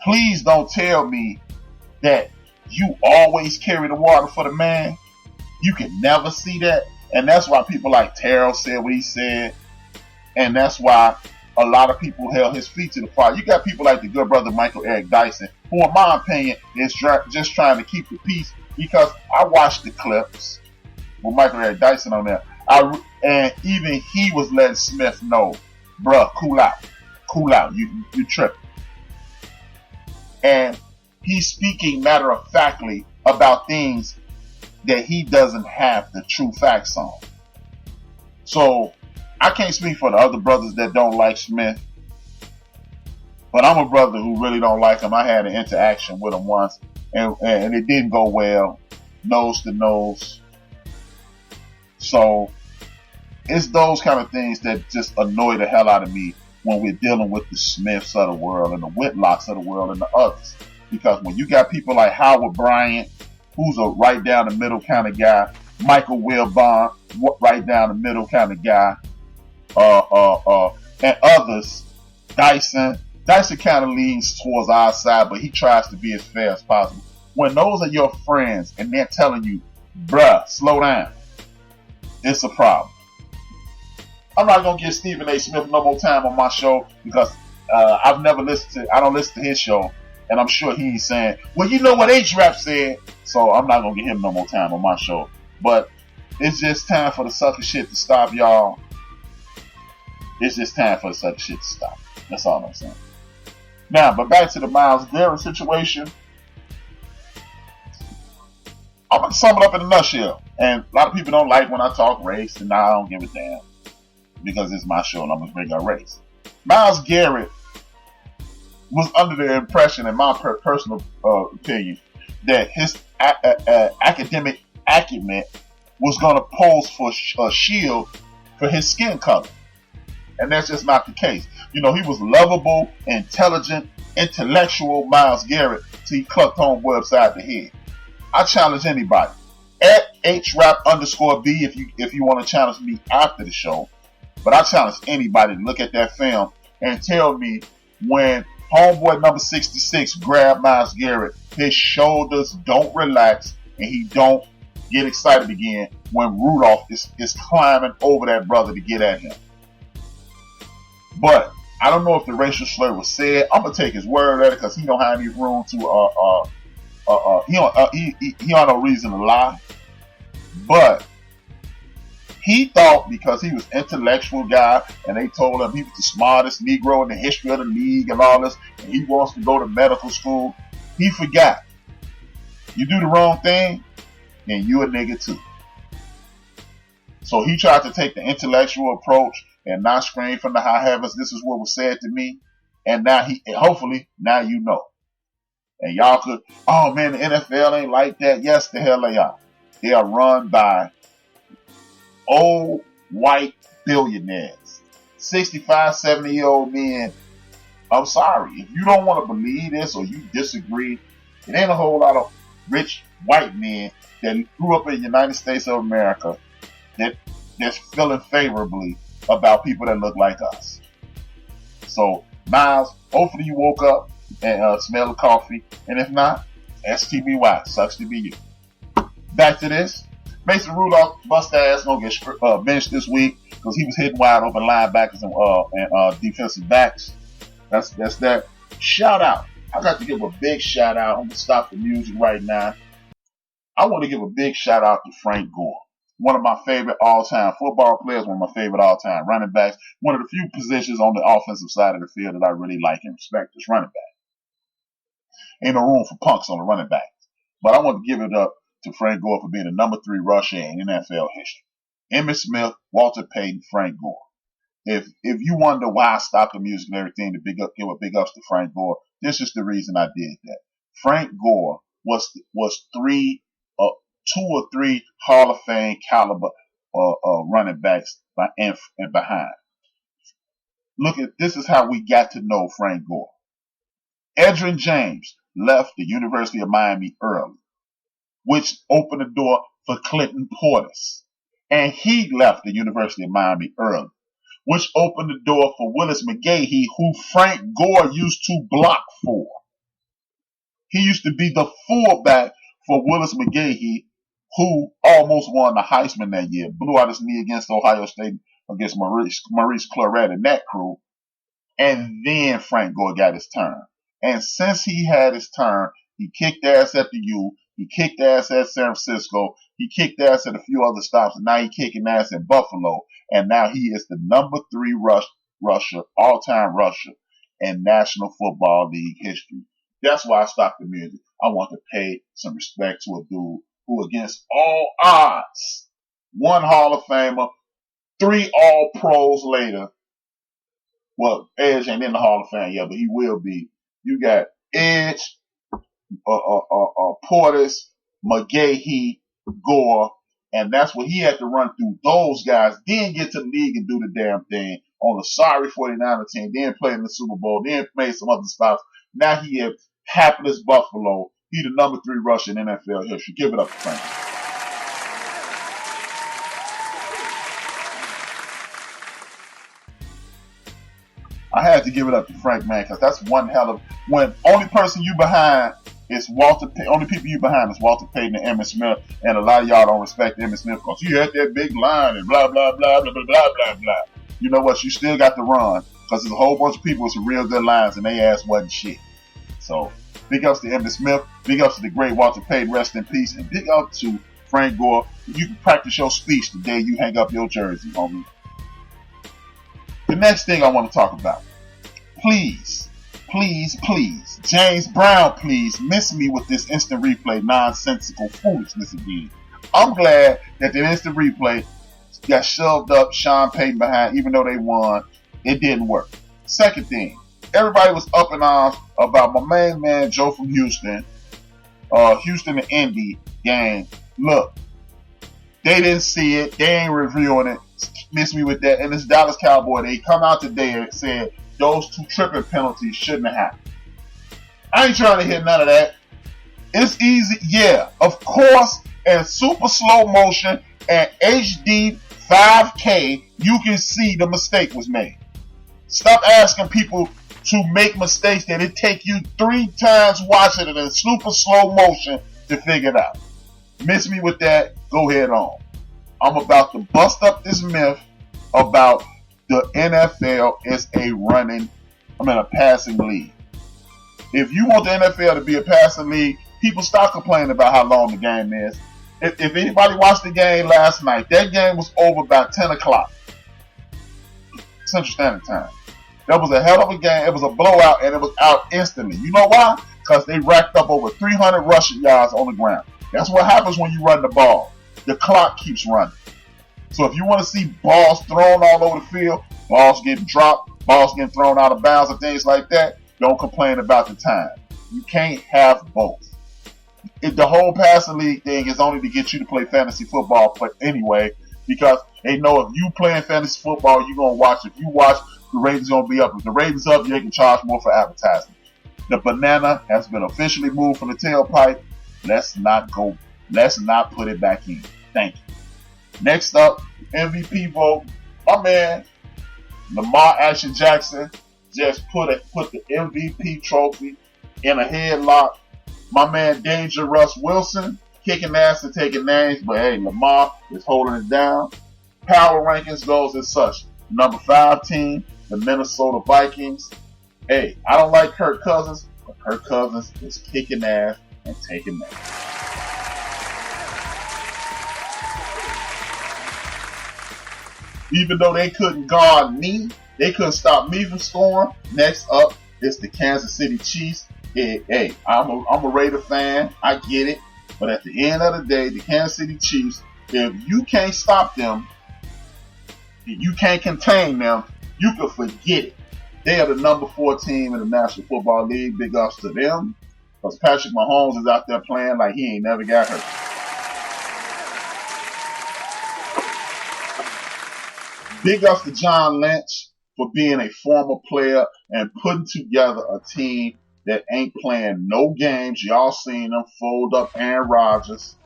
please don't tell me that you always carry the water for the man. You can never see that. And that's why people like Terrell said what he said. And that's why a lot of people held his feet to the fire. You got people like the good brother Michael Eric Dyson, who in my opinion is just trying to keep the peace, because I watched the clips with Michael Eric Dyson on there. And even he was letting Smith know, bruh, cool out, you tripping. And he's speaking matter-of-factly about things that he doesn't have the true facts on. So I can't speak for the other brothers that don't like Smith, but I'm a brother who really don't like him. I had an interaction with him once, and it didn't go well, nose to nose. So it's those kind of things that just annoy the hell out of me when we're dealing with the Smiths of the world and the Whitlocks of the world and the others. Because when you got people like Howard Bryant, who's a right down the middle kind of guy, Michael Wilbon, right down the middle kind of guy, and others, Dyson kind of leans towards our side, but he tries to be as fair as possible. When those are your friends and they're telling you, bruh, slow down, it's a problem. I'm not going to give Stephen A. Smith no more time on my show, because I've never listened to. I don't listen to his show, and I'm sure he's saying, "Well, you know what HRap said," so I'm not gonna give him no more time on my show. But it's just time for the sucker shit to stop, y'all. It's just time for the sucker shit to stop. That's all I'm saying. Now, but back to the Myles Garrett situation. I'm going to sum it up in a nutshell. And a lot of people don't like when I talk race, and I don't give a damn. Because it's my show and I'm going to bring up race. Myles Garrett was under the impression, in my personal opinion, that his academic acumen was going to pose for a shield for his skin color. And that's just not the case. You know, he was lovable, intelligent, intellectual Myles Garrett till he clucked homeboy upside the head. I challenge anybody at HRap_B if you want to challenge me after the show. But I challenge anybody to look at that film and tell me when homeboy number 66 grabbed Myles Garrett, his shoulders don't relax and he don't get excited again when Rudolph is climbing over that brother to get at him. But I don't know if the racial slur was said. I'm gonna take his word at it because he don't have any room to he don't no reason to lie. But he thought because he was an intellectual guy and they told him he was the smartest Negro in the history of the league and all this, and he wants to go to medical school, he forgot. You do the wrong thing, then you a nigga too. So he tried to take the intellectual approach and not scream from the high heavens, this is what was said to me. And now hopefully, now you know. And y'all could, oh man, the NFL ain't like that. Yes, the hell they are. They are run by old white billionaires. 65, 70-year-old men. I'm sorry. If you don't want to believe this or you disagree, it ain't a whole lot of rich white men that grew up in the United States of America that's feeling favorably about people that look like us. So, Myles, hopefully you woke up and smell the coffee, and if not, STBY, sucks to be you. Back to this. Mason Rudolph bust ass gonna get benched this week because he was hitting wide open linebackers and defensive backs. That's that. Shout out. I got to give a big shout out. I'm gonna stop the music right now. I want to give a big shout out to Frank Gore. One of my favorite all-time football players, one of my favorite all-time running backs, one of the few positions on the offensive side of the field that I really like and respect is running back. Ain't no room for punks on the running back. But I want to give it up to Frank Gore for being the number 3 rusher in NFL history. Emmitt Smith, Walter Payton, Frank Gore. If you wonder why I stopped the music and everything to give a big ups to Frank Gore, this is the reason I did that. Frank Gore was 2 or 3 Hall of Fame caliber running backs and behind. Look at this is how we got to know Frank Gore. Edgerrin James left the University of Miami early, which opened the door for Clinton Portis. And he left the University of Miami early, which opened the door for Willis McGahee, who Frank Gore used to block for. He used to be the fullback for Willis McGahee, who almost won the Heisman that year, blew out his knee against Ohio State, against Maurice Claret and that crew. And then Frank Gore got his turn. And since he had his turn, he kicked ass at the U, he kicked ass at San Francisco, he kicked ass at a few other stops, and now he's kicking ass in Buffalo. And now he is the number 3 rusher, all-time rusher in National Football League history. That's why I stopped the music. I want to pay some respect to a dude who, against all odds, 1 Hall of Famer, 3 All-Pros later. Well, Edge ain't in the Hall of Fame yet, but he will be. You got Edge, Portis, McGahee, Gore, and that's what he had to run through those guys, then get to the league and do the damn thing on the sorry 49er team, then play in the Super Bowl, then made some other stops. Now he at hapless Buffalo. He the number 3 rusher in NFL history. Give it up to Frank. I had to give it up to Frank, man, because that's one hell of when only person you behind is only people you behind is Walter Payton and Emmitt Smith, and a lot of y'all don't respect Emmitt Smith because he had that big line and blah blah blah blah blah blah blah blah. You know what? You still got to run, Because there's a whole bunch of people with some real good lines and they ass wasn't shit. So, big ups to Emmitt Smith, big ups to the great Walter Payton, rest in peace, and big up to Frank Gore. You can practice your speech the day you hang up your jersey, homie. The next thing I want to talk about. Please, James Brown, please, miss me with this instant replay nonsensical foolishness again. I'm glad that the instant replay got shoved up Sean Payton behind, even though they won. It didn't work. Second thing, everybody was up in arms about my main man Joe from Houston, Houston and Indy game. Look, they didn't see it. They ain't reviewing it. Miss me with that. And this Dallas Cowboy, they come out today and said those 2 tripping penalties shouldn't have happened. I ain't trying to hear none of that. It's easy. Yeah, of course, in super slow motion and HD 5K, you can see the mistake was made. Stop asking people to make mistakes that it take you 3 times watching it in super slow motion to figure it out. Miss me with that. Go ahead on. I'm about to bust up this myth about the NFL is a passing league. If you want the NFL to be a passing league, people stop complaining about how long the game is. If anybody watched the game last night, that game was over about 10 o'clock Central Standard Time. That was a hell of a game. It was a blowout, and it was out instantly. You know why? Because they racked up over 300 rushing yards on the ground. That's what happens when you run the ball. The clock keeps running. So if you want to see balls thrown all over the field, balls getting dropped, balls getting thrown out of bounds and things like that, don't complain about the time. You can't have both. The whole passing league thing is only to get you to play fantasy football anyway, because they know if you playing fantasy football, you're going to watch. If you watch, the ratings going to be up. If the ratings up, they can charge more for advertising. The banana has been officially moved from the tailpipe. Let's not put it back in. Thank you. Next up, MVP vote. My man, Lamar Action Jackson, just put the MVP trophy in a headlock. My man, Dangerous Wilson, kicking ass and taking names, but hey, Lamar is holding it down. Power rankings goes as such. Number 5 team, the Minnesota Vikings. Hey, I don't like Kirk Cousins, but Kirk Cousins is kicking ass and taking names. Even though they couldn't guard me, they couldn't stop me from scoring. Next up is the Kansas City Chiefs. Hey, I'm a Raider fan. I get it. But at the end of the day, the Kansas City Chiefs, if you can't stop them, if you can't contain them, you can forget it. They are the number 4 team in the National Football League. Big ups to them. Because Patrick Mahomes is out there playing like he ain't never got hurt. Big ups to John Lynch for being a former player and putting together a team that ain't playing no games. Y'all seen them fold up Aaron Rodgers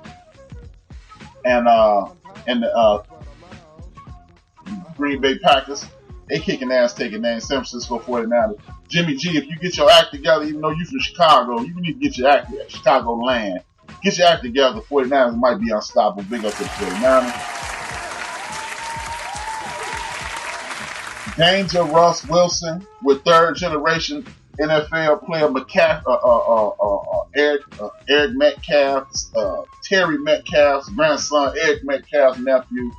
and the Green Bay Packers. They kicking ass, taking names. San Francisco 49ers. Jimmy G, if you get your act together, even though you from Chicago, you need to get your act together. Chicago land. Get your act together. 49ers might be unstoppable. Big up to the 49ers. Dangerous Wilson with 3rd generation NFL player Eric Metcalf, Terry Metcalf's grandson, Eric Metcalf's nephew.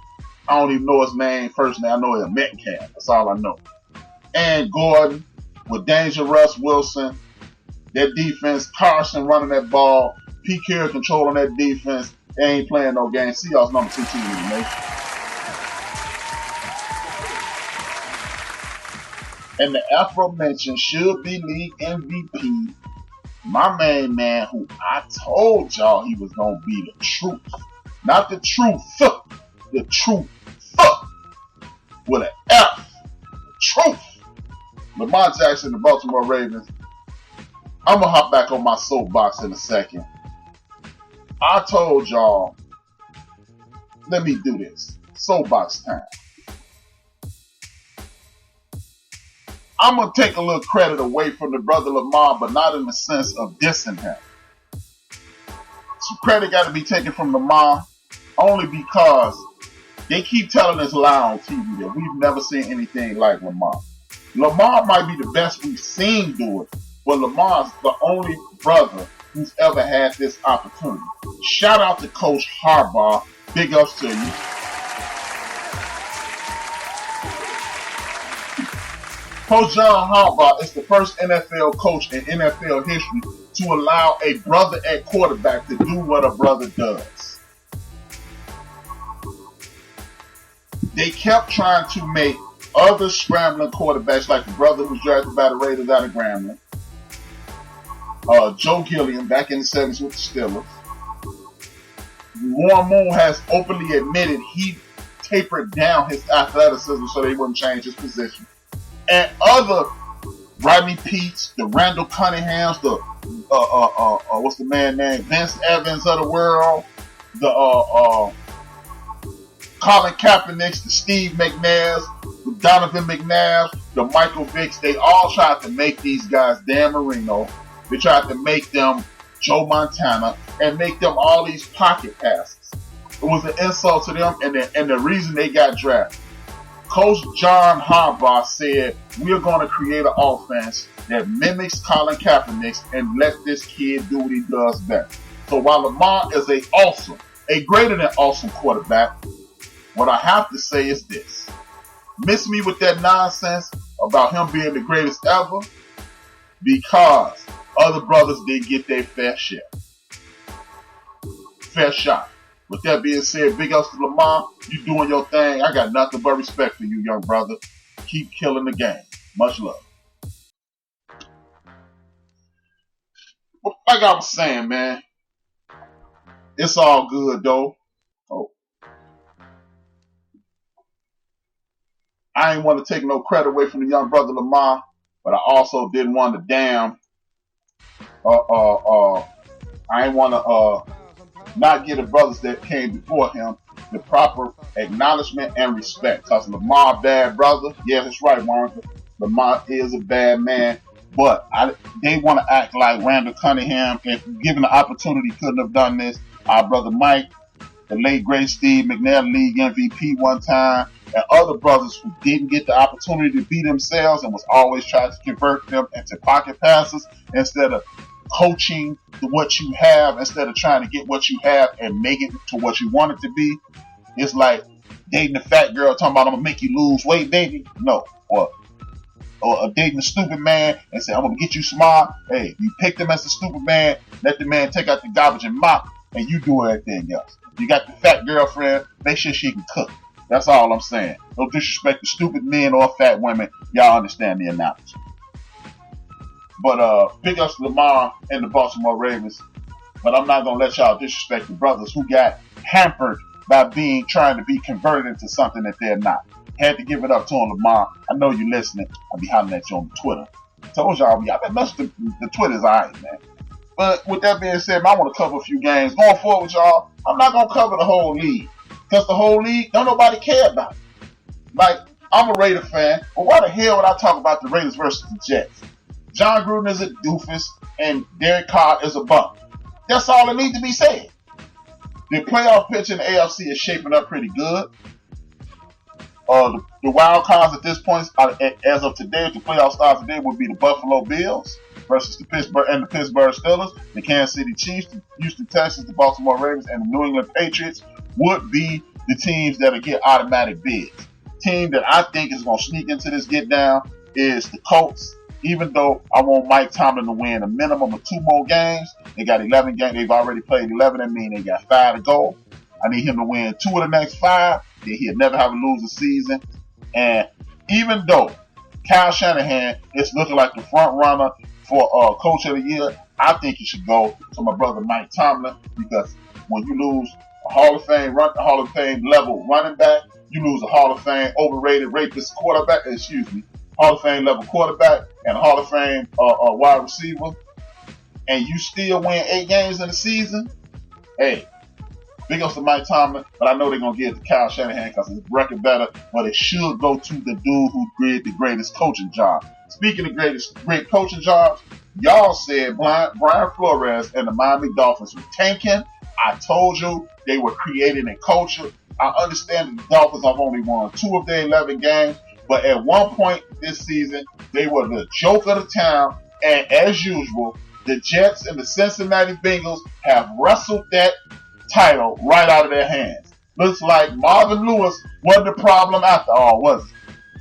I don't even know his name, first name. I know he's Metcalf. That's all I know. And Gordon with Dangerous Wilson. That defense, Carson running that ball, Pete Carroll controlling that defense. They ain't playing no game. Seahawks number 2 team in the nation. And the aforementioned should be league MVP, my main man, who I told y'all he was going to be the truth. Not the truth, the truth, with an F. The truth. Lamar Jackson, the Baltimore Ravens. I'm going to hop back on my soapbox in a second. I told y'all, let me do this. Soapbox time. I'm going to take a little credit away from the brother Lamar, but not in the sense of dissing him. Some credit got to be taken from Lamar only because they keep telling this lie on TV that we've never seen anything like Lamar. Lamar might be the best we've seen do it, but Lamar's the only brother who's ever had this opportunity. Shout out to Coach Harbaugh. Big ups to you. Coach John Harbaugh is the first NFL coach in NFL history to allow a brother at quarterback to do what a brother does. They kept trying to make other scrambling quarterbacks, like the brother who was drafted by the Raiders out of Grambling, Joe Gilliam back in the 70s with the Steelers. Warren Moon has openly admitted he tapered down his athleticism so they wouldn't change his position. And other Rodney Peets, the Randall Cunninghams, the what's the man name, Vince Evans of the world, the Colin Kaepernicks, the Steve McNairs, the Donovan McNabb, the Michael Vicks, they all tried to make these guys Dan Marino. They tried to make them Joe Montana and make them all these pocket passes. It was an insult to them, and the reason they got drafted. Coach John Harbaugh said, we're going to create an offense that mimics Colin Kaepernick and let this kid do what he does best. So while Lamar is a greater than awesome quarterback, what I have to say is this. Miss me with that nonsense about him being the greatest ever, because other brothers didn't get their fair share. Fair shot. With that being said, big ups to Lamar. You doing your thing. I got nothing but respect for you, young brother. Keep killing the game. Much love. Like I was saying, man, it's all good, though. Oh. I ain't want to take no credit away from the young brother Lamar, but I also didn't want to I ain't want to not give the brothers that came before him the proper acknowledgement and respect. Because Lamar, bad brother. Yeah, that's right, Warren. Lamar is a bad man. But they want to act like Randall Cunningham, if given the opportunity, couldn't have done this. Our brother Mike, the late great Steve McNair, league MVP one time, and other brothers who didn't get the opportunity to be themselves and was always trying to convert them into pocket passes instead of coaching to what you have, instead of trying to get what you have and make it to what you want it to be. It's like dating a fat girl talking about, I'm going to make you lose weight, baby. No. Or dating a stupid man and say, I'm going to get you smart. Hey, you pick them as the stupid man, let the man take out the garbage and mop, and you do everything else. You got the fat girlfriend, make sure she can cook. That's all I'm saying. No disrespect to stupid men or fat women. Y'all understand the analogy. But big ups to Lamar and the Baltimore Ravens. But I'm not going to let y'all disrespect the brothers who got hampered by trying to be converted into something that they're not. Had to give it up to him, Lamar. I know you're listening. I'll be hollering at you on Twitter. Told y'all, the Twitter's alright, man. But with that being said, I want to cover a few games. Going forward with y'all, I'm not going to cover the whole league. Because the whole league, don't nobody care about it. Like, I'm a Raider fan, but why the hell would I talk about the Raiders versus the Jets? John Gruden is a doofus, and Derek Carr is a bum. That's all that needs to be said. The playoff pitch in the AFC is shaping up pretty good. The wild cards at this point, as of today, if the playoff starts today, would be the Buffalo Bills versus the Pittsburgh Steelers, the Kansas City Chiefs, the Houston Texans, the Baltimore Ravens, and the New England Patriots would be the teams that will get automatic bids. Team that I think is going to sneak into this get down is the Colts. Even though I want Mike Tomlin to win a minimum of 2 more games, they got 11 games. They've already played 11. That means they got 5 to go. I need him to win 2 of the next 5. Then he'll never have a losing season. And even though Kyle Shanahan is looking like the front runner for Coach of the Year, I think he should go to my brother Mike Tomlin, because when you lose a Hall of Fame level running back, you lose a Hall of Fame overrated rapist quarterback. Hall of Fame level quarterback and a Hall of Fame wide receiver, and you still win 8 games in the season. Hey, big ups to Mike Tomlin, but I know they're going to give it to Kyle Shanahan because his record better, but it should go to the dude who did the greatest coaching job. Speaking of great coaching jobs, y'all said Brian Flores and the Miami Dolphins were tanking. I told you they were creating a culture. I understand that the Dolphins have only won 2 of their 11 games, But at one point this season, they were the joke of the town. And as usual, the Jets and the Cincinnati Bengals have wrestled that title right out of their hands. Looks like Marvin Lewis wasn't the problem after all, was it?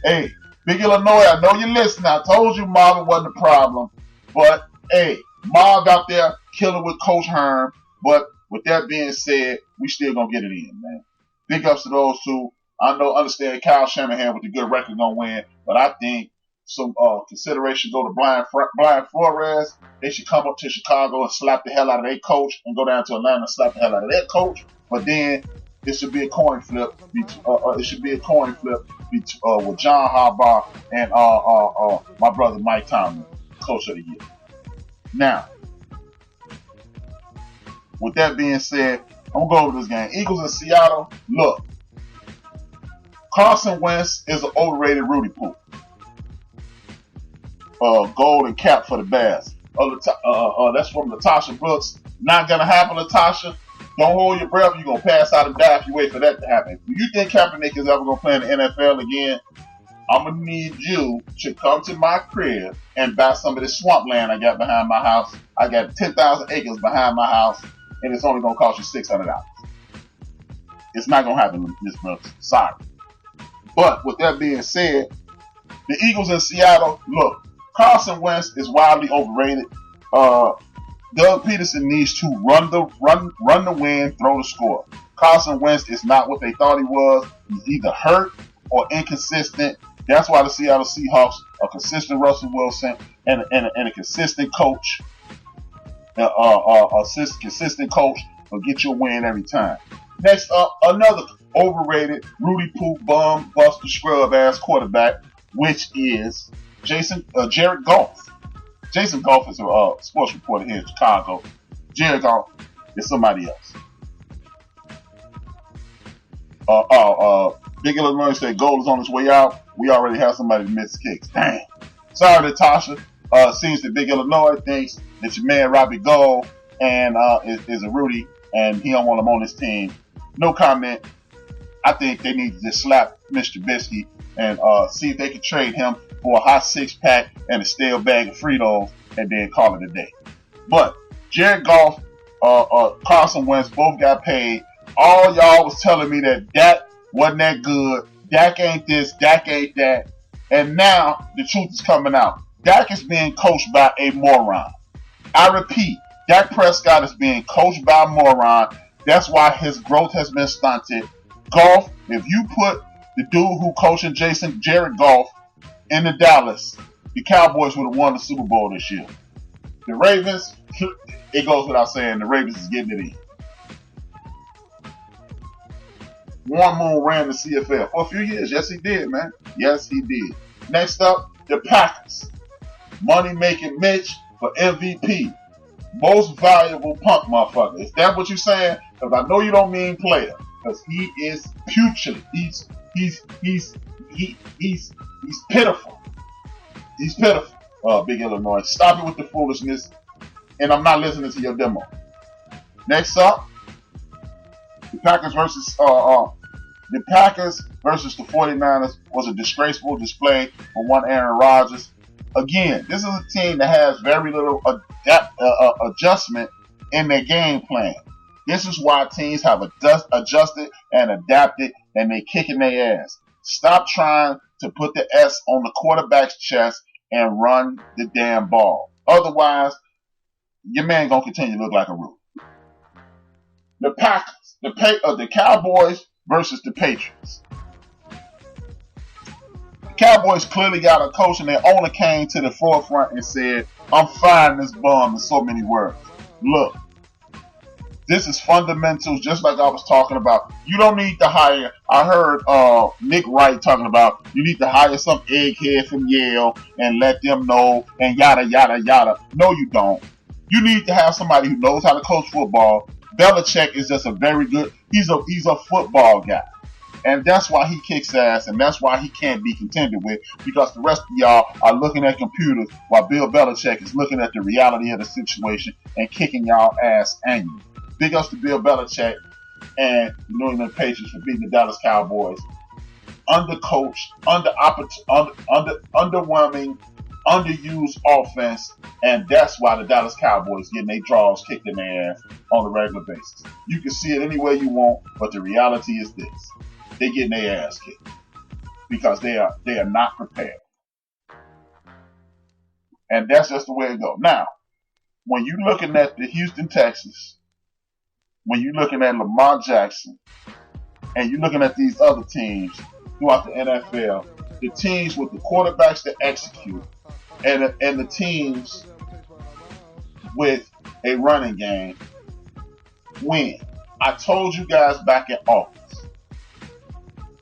Hey, Big Illinois, I know you're listening. I told you Marvin wasn't the problem. But, hey, Marv out there killing with Coach Herm. But with that being said, we still gonna get it in, man. Big ups to those two. I understand Kyle Shanahan with the good record gonna win, but I think some consideration go to Brian Flores. They should come up to Chicago and slap the hell out of their coach, and go down to Atlanta and slap the hell out of their coach. But then it should be a coin flip. It should be a coin flip with John Harbaugh and my brother Mike Tomlin, Coach of the Year. Now, with that being said, I'm gonna go over this game. Eagles in Seattle. Look, Carson Wentz is an overrated Rudy Poo. Golden cap for the Bears. That's from Latasha Brooks. Not gonna happen, Latasha. Don't hold your breath. You're gonna pass out and die if you wait for that to happen. If you think Kaepernick is ever gonna play in the NFL again, I'm gonna need you to come to my crib and buy some of this swampland I got behind my house. I got 10,000 acres behind my house, and it's only gonna cost you $600. It's not gonna happen, Miss Brooks. Sorry. But with that being said, the Eagles in Seattle, look, Carson Wentz is wildly overrated. Doug Peterson needs to run the win, throw the score. Carson Wentz is not what they thought he was. He's either hurt or inconsistent. That's why the Seattle Seahawks are consistent Russell Wilson and a consistent coach. Consistent coach will get you a win every time. Next up, another overrated Rudy Poo bum buster scrub ass quarterback, which is Jared Goff. Jason Goff is a sports reporter here in Chicago. Jared Goff is somebody else. Big Illinois said goal is on its way out. We already have somebody to miss kicks. Dang. Sorry, Natasha. Seems that Big Illinois thinks that your man Robbie Gold and is a Rudy, and he don't want him on his team. No comment. I think they need to just slap Mr. Trubisky and see if they can trade him for a hot 6-pack and a stale bag of Fritos, and then call it a day. But Jared Goff, Carson Wentz both got paid. All y'all was telling me that Dak wasn't that good. Dak ain't this, Dak ain't that. And now the truth is coming out. Dak is being coached by a moron. I repeat, Dak Prescott is being coached by a moron. That's why his growth has been stunted. Goff, if you put the dude who coaching Jared Goff into Dallas, the Cowboys would have won the Super Bowl this year. The Ravens, it goes without saying, the Ravens is getting it in. Warren Moon ran the CFL for a few years. Yes, he did, man. Yes, he did. Next up, the Packers. Money-making Mitch for MVP. Most valuable punk motherfucker. Is that what you're saying? Because I know you don't mean player. Because he is putrid. He's pitiful. He's pitiful. Big Illinois. Stop it with the foolishness. And I'm not listening to your demo. Next up, the Packers versus the 49ers was a disgraceful display for one Aaron Rodgers. Again, this is a team that has very little adjustment in their game plan. This is why teams have adjusted and adapted, and they kicking their ass. Stop trying to put the S on the quarterback's chest and run the damn ball. Otherwise, your man gonna continue to look like a rookie. The Packers, the Cowboys versus the Patriots. The Cowboys clearly got a coach, and their owner came to the forefront and said, "I'm firing this bum," in so many words. Look, this is fundamentals, just like I was talking about. You don't need to hire. I heard Nick Wright talking about you need to hire some egghead from Yale and let them know and yada yada yada. No, you don't. You need to have somebody who knows how to coach football. Belichick is just a very good. He's a football guy, and that's why he kicks ass, and that's why he can't be contended with, because the rest of y'all are looking at computers while Bill Belichick is looking at the reality of the situation and kicking y'all ass annually. Big ups to Bill Belichick and the New England Patriots for beating the Dallas Cowboys. undercoached, underwhelming, underused offense, and that's why the Dallas Cowboys getting their draws kicked in their ass on a regular basis. You can see it any way you want, but the reality is this: they getting their ass kicked because they are not prepared, and that's just the way it goes. Now, when you're looking at the Houston Texans, when you're looking at Lamar Jackson, and you're looking at these other teams throughout the NFL, the teams with the quarterbacks that execute, and the teams with a running game win. I told you guys back in August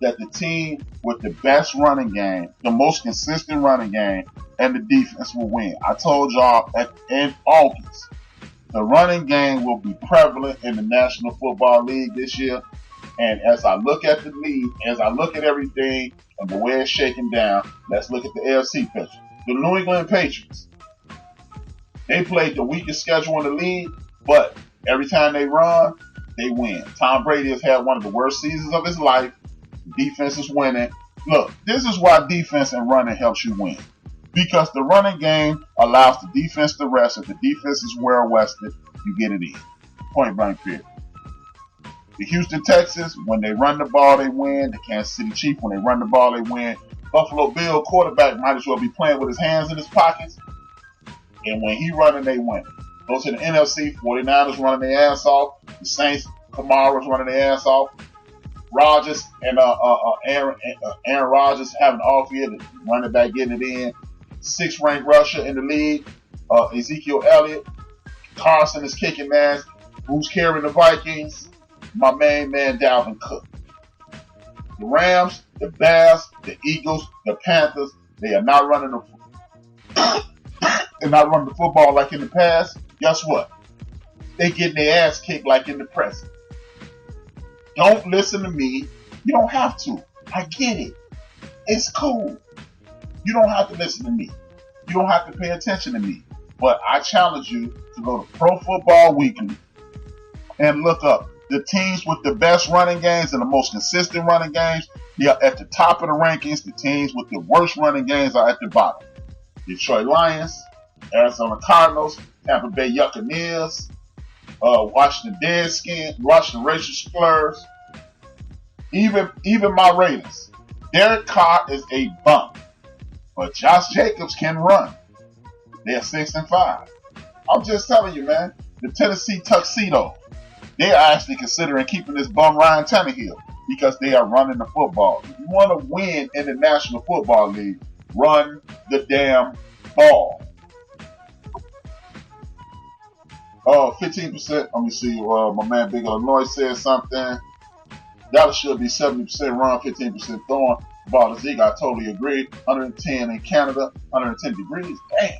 that the team with the best running game, the most consistent running game, and the defense will win. I told y'all in August the running game will be prevalent in the National Football League this year. And as I look at the league, as I look at everything and the way it's shaking down, let's look at the AFC picture. The New England Patriots, they played the weakest schedule in the league, but every time they run, they win. Tom Brady has had one of the worst seasons of his life. The defense is winning. Look, this is why defense and running helps you win. Because the running game allows the defense to rest. If the defense is well-rested, you get it in. Point blank period. The Houston Texans, when they run the ball, they win. The Kansas City Chiefs, when they run the ball, they win. Buffalo Bill quarterback might as well be playing with his hands in his pockets. And when he running, they win. Go to the NFC, 49ers running their ass off. The Saints, Kamara's running their ass off. Rodgers and Aaron Rodgers having off here, the running back getting it in. 6th ranked rusher in the league, Ezekiel Elliott. Carson is kicking ass. Who's carrying the Vikings? My main man, Dalvin Cook. The Rams, the Bears, the Eagles, the Panthers, they are not running the football like in the past. Guess what? They getting their ass kicked like in the present. Don't listen to me. You don't have to. I get it. It's cool. You don't have to listen to me. You don't have to pay attention to me. But I challenge you to go to Pro Football Weekly and look up the teams with the best running games and the most consistent running games. They are at the top of the rankings. The teams with the worst running games are at the bottom. Detroit Lions, Arizona Cardinals, Tampa Bay Buccaneers, Washington Redskins, Washington Racial Slurs, even my Raiders. Derek Carr is a bum, but Josh Jacobs can run. They're 6-5. I'm just telling you, man. The Tennessee Tuxedo, they are actually considering keeping this bum Ryan Tannehill because they are running the football. If you want to win in the National Football League, run the damn ball. 15%. Let me see. My man Big Illinois said something. Dallas should be 70% run, 15% throwing. Ball to Zeke, I totally agree. 110 in Canada, 110 degrees. Damn,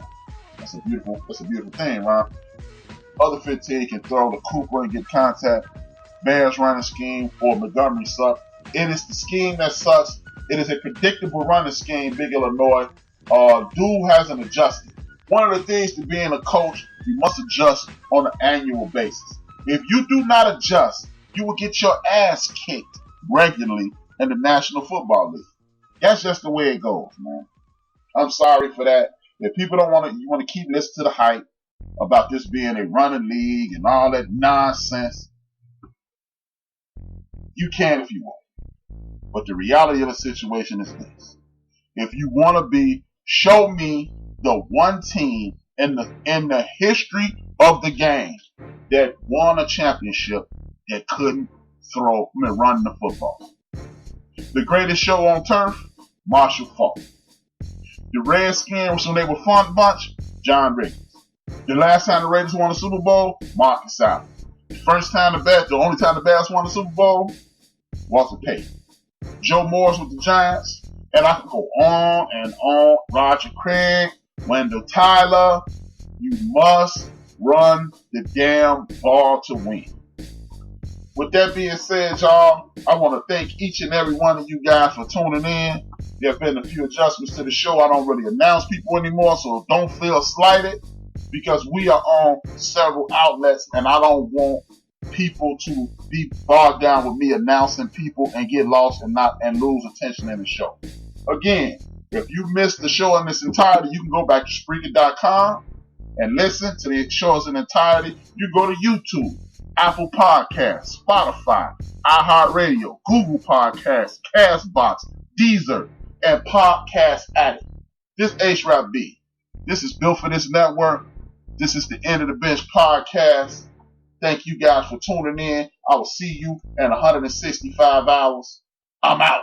that's a beautiful thing, Ron. Other 15 can throw the Cooper and get contact. Bears running scheme or Montgomery suck. It is the scheme that sucks. It is a predictable running scheme. Big Illinois. Dude hasn't adjusted. One of the things to being a coach, you must adjust on an annual basis. If you do not adjust, you will get your ass kicked regularly in the National Football League. That's just the way it goes, man. I'm sorry for that. If people don't want to, you want to keep listening to the hype about this being a running league and all that nonsense, you can if you want. But the reality of the situation is this. If you want to be, show me the one team in the history of the game that won a championship that couldn't run the football. The greatest show on turf, Marshall Faulk. The Redskins, when they were fun bunch, John Riggins. The last time the Raiders won the Super Bowl, Marcus Allen. The only time the Bears won the Super Bowl, Walter Payton. Joe Morris with the Giants, and I could go on and on. Roger Craig, Wendell Tyler. You must run the damn ball to win. With that being said, y'all, I want to thank each and every one of you guys for tuning in. There have been a few adjustments to the show. I don't really announce people anymore, so don't feel slighted because we are on several outlets and I don't want people to be bogged down with me announcing people and get lost and lose attention in the show. Again, if you missed the show in its entirety, you can go back to Spreaker.com and listen to the show in entirety. You go to YouTube, Apple Podcasts, Spotify, iHeartRadio, Google Podcasts, Castbox, Deezer, and Podcast Addict. This HRap B. This is built for this network. This is the End of the Bench podcast. Thank you guys for tuning in. I will see you in 165 hours. I'm out.